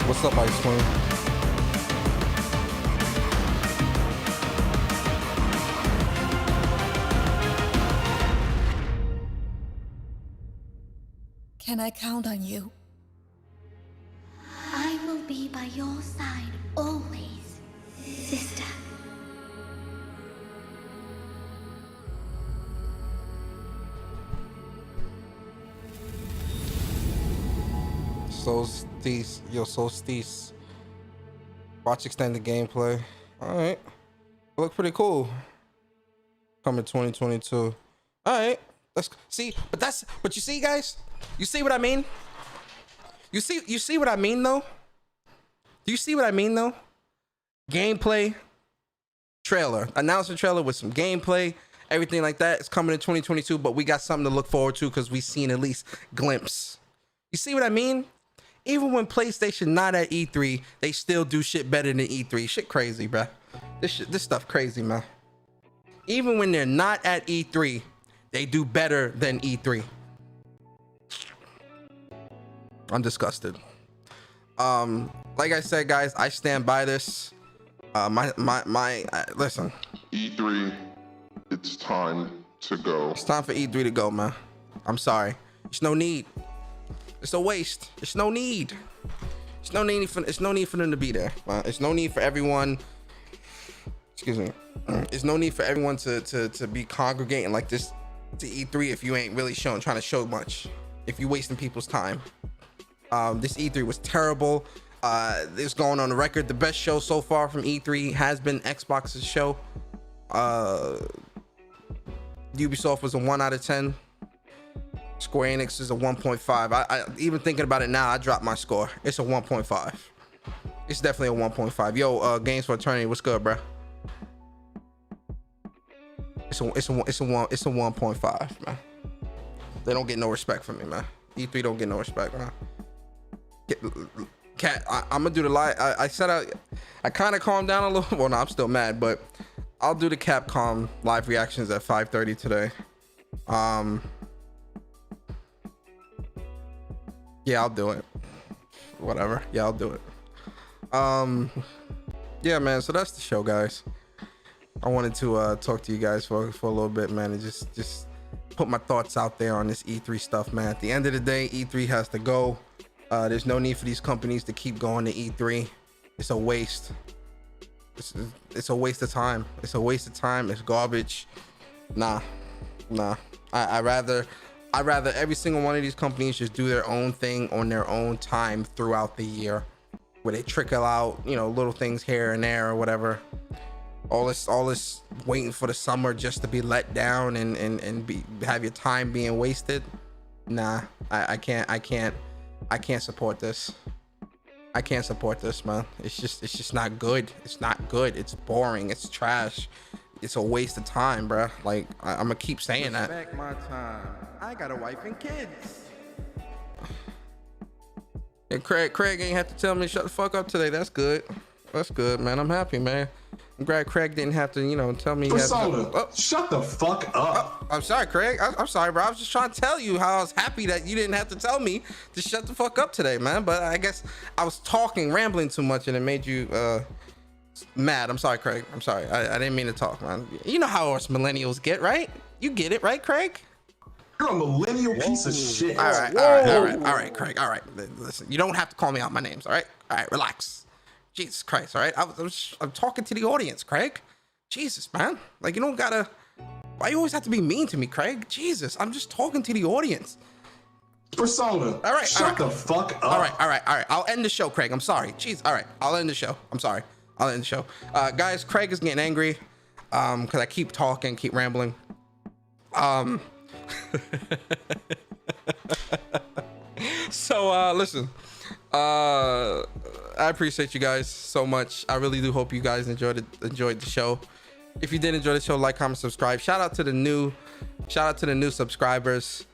What's up, Ice Queen? Can I count on you? I will be by your side always, sister. Solstice. Watch extended gameplay. All right, look pretty cool. Coming 2022. All right, let's see. But you see, guys, you see what I mean? You see what I mean, though? Do you see what I mean, though? Gameplay, trailer, announcement trailer with some gameplay, everything like that. It's coming in 2022, but we got something to look forward to because we've seen at least glimpse. You see what I mean? Even when PlayStation not at E3, they still do shit better than E3. Shit crazy, bruh. This stuff crazy, man. Even when they're not at E3, they do better than E3. I'm disgusted. Like I said, guys, I stand by this. Listen. E3, it's time to go. It's time for E3 to go, man. I'm sorry. There's no need. It's a waste. It's no need. It's no need for them to be there. It's no need for everyone. excuse me, there's no need for everyone to be congregating like this to E3 if you ain't really trying to show much, if you wasting people's time. This E3 was terrible. This going on the record, the best show so far from E3 has been Xbox's show. Ubisoft was a 1 out of 10. Square Enix is a 1.5. I even thinking about it now, I dropped my score. It's a 1.5. It's definitely a 1.5. Yo, Games for Eternity, what's good, bro? It's a 1.5, man. They don't get no respect from me, man. E3 don't get no respect, man. Cat, I'm gonna do the live. I said I kind of calmed down a little. Well, no, I'm still mad, but I'll do the Capcom live reactions at 5:30 today. Yeah, I'll do it. Whatever. Yeah, I'll do it. Yeah, man. So that's the show, guys. I wanted to talk to you guys for a little bit, man, and just put my thoughts out there on this E3 stuff, man. At the end of the day, E3 has to go. There's no need for these companies to keep going to E3. It's a waste. It's a waste of time. It's a waste of time. It's garbage. Nah. I rather every single one of these companies just do their own thing on their own time throughout the year, where they trickle out, you know, little things here and there or whatever. All this waiting for the summer just to be let down and have your time being wasted. Nah, I can't support this. I can't support this, man. It's just not good. It's not good. It's boring. It's trash. It's a waste of time, bro. Like I'm gonna keep saying that. Respect my time. I got a wife and kids. And Craig ain't have to tell me to shut the fuck up today. That's good. That's good, man. I'm happy, man. I'm glad Craig didn't have to, you know, tell me. Persona, shut the fuck up. I'm sorry, Craig. I'm sorry, bro. I was just trying to tell you how I was happy that you didn't have to tell me to shut the fuck up today, man. But I guess I was rambling too much, and it made you mad. I'm sorry, Craig. I'm sorry. I didn't mean to talk, man. You know how us millennials get, right? You get it, right, Craig? You're a millennial piece of shit. All right, Craig. All right, listen. You don't have to call me out my names. All right, relax. Jesus Christ, all right? I'm talking to the audience, Craig. Jesus, man. Like, you don't gotta... Why you always have to be mean to me, Craig? Jesus, I'm just talking to the audience. Persona, all right, shut the fuck up. All right. I'll end the show, Craig. I'm sorry. Jeez, all right. I'll end the show. I'm sorry. I'll end the show. Guys, Craig is getting angry because I keep talking, keep rambling. So, listen. I appreciate you guys so much. I really do hope you guys enjoyed the show. If you did enjoy the show, like, comment, subscribe. Shout out to the new subscribers.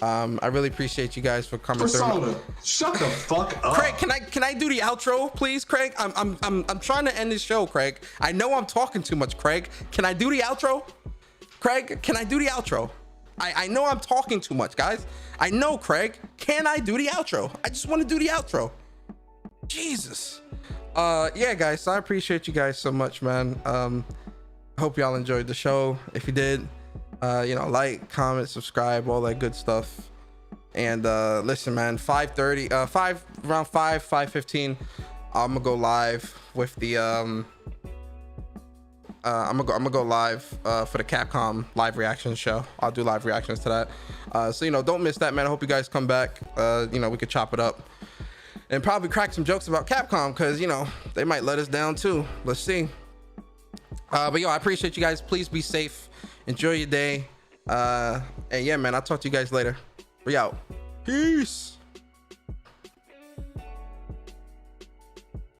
I really appreciate you guys for coming through. Shut the fuck up. Craig, can I do the outro, please, Craig? I'm trying to end this show, Craig. I know I'm talking too much, Craig. Can I do the outro? Craig, can I do the outro? I know I'm talking too much, guys. I know, Craig. Can I do the outro? I just want to do the outro. Jesus. Yeah, guys, so I appreciate you guys so much, man. Hope y'all enjoyed the show. If you did, you know, like, comment, subscribe, all that good stuff. And listen, man, 5:30, around 5:15, I'm gonna go live with the I'm gonna go live for the Capcom live reaction show. I'll do live reactions to that. So, you know, don't miss that, man. I hope you guys come back. You know, we could chop it up and probably crack some jokes about Capcom, because, you know, they might let us down too. Let's see. But yo, I appreciate you guys. Please be safe. Enjoy your day. And yeah, man, I'll talk to you guys later. We out. Peace.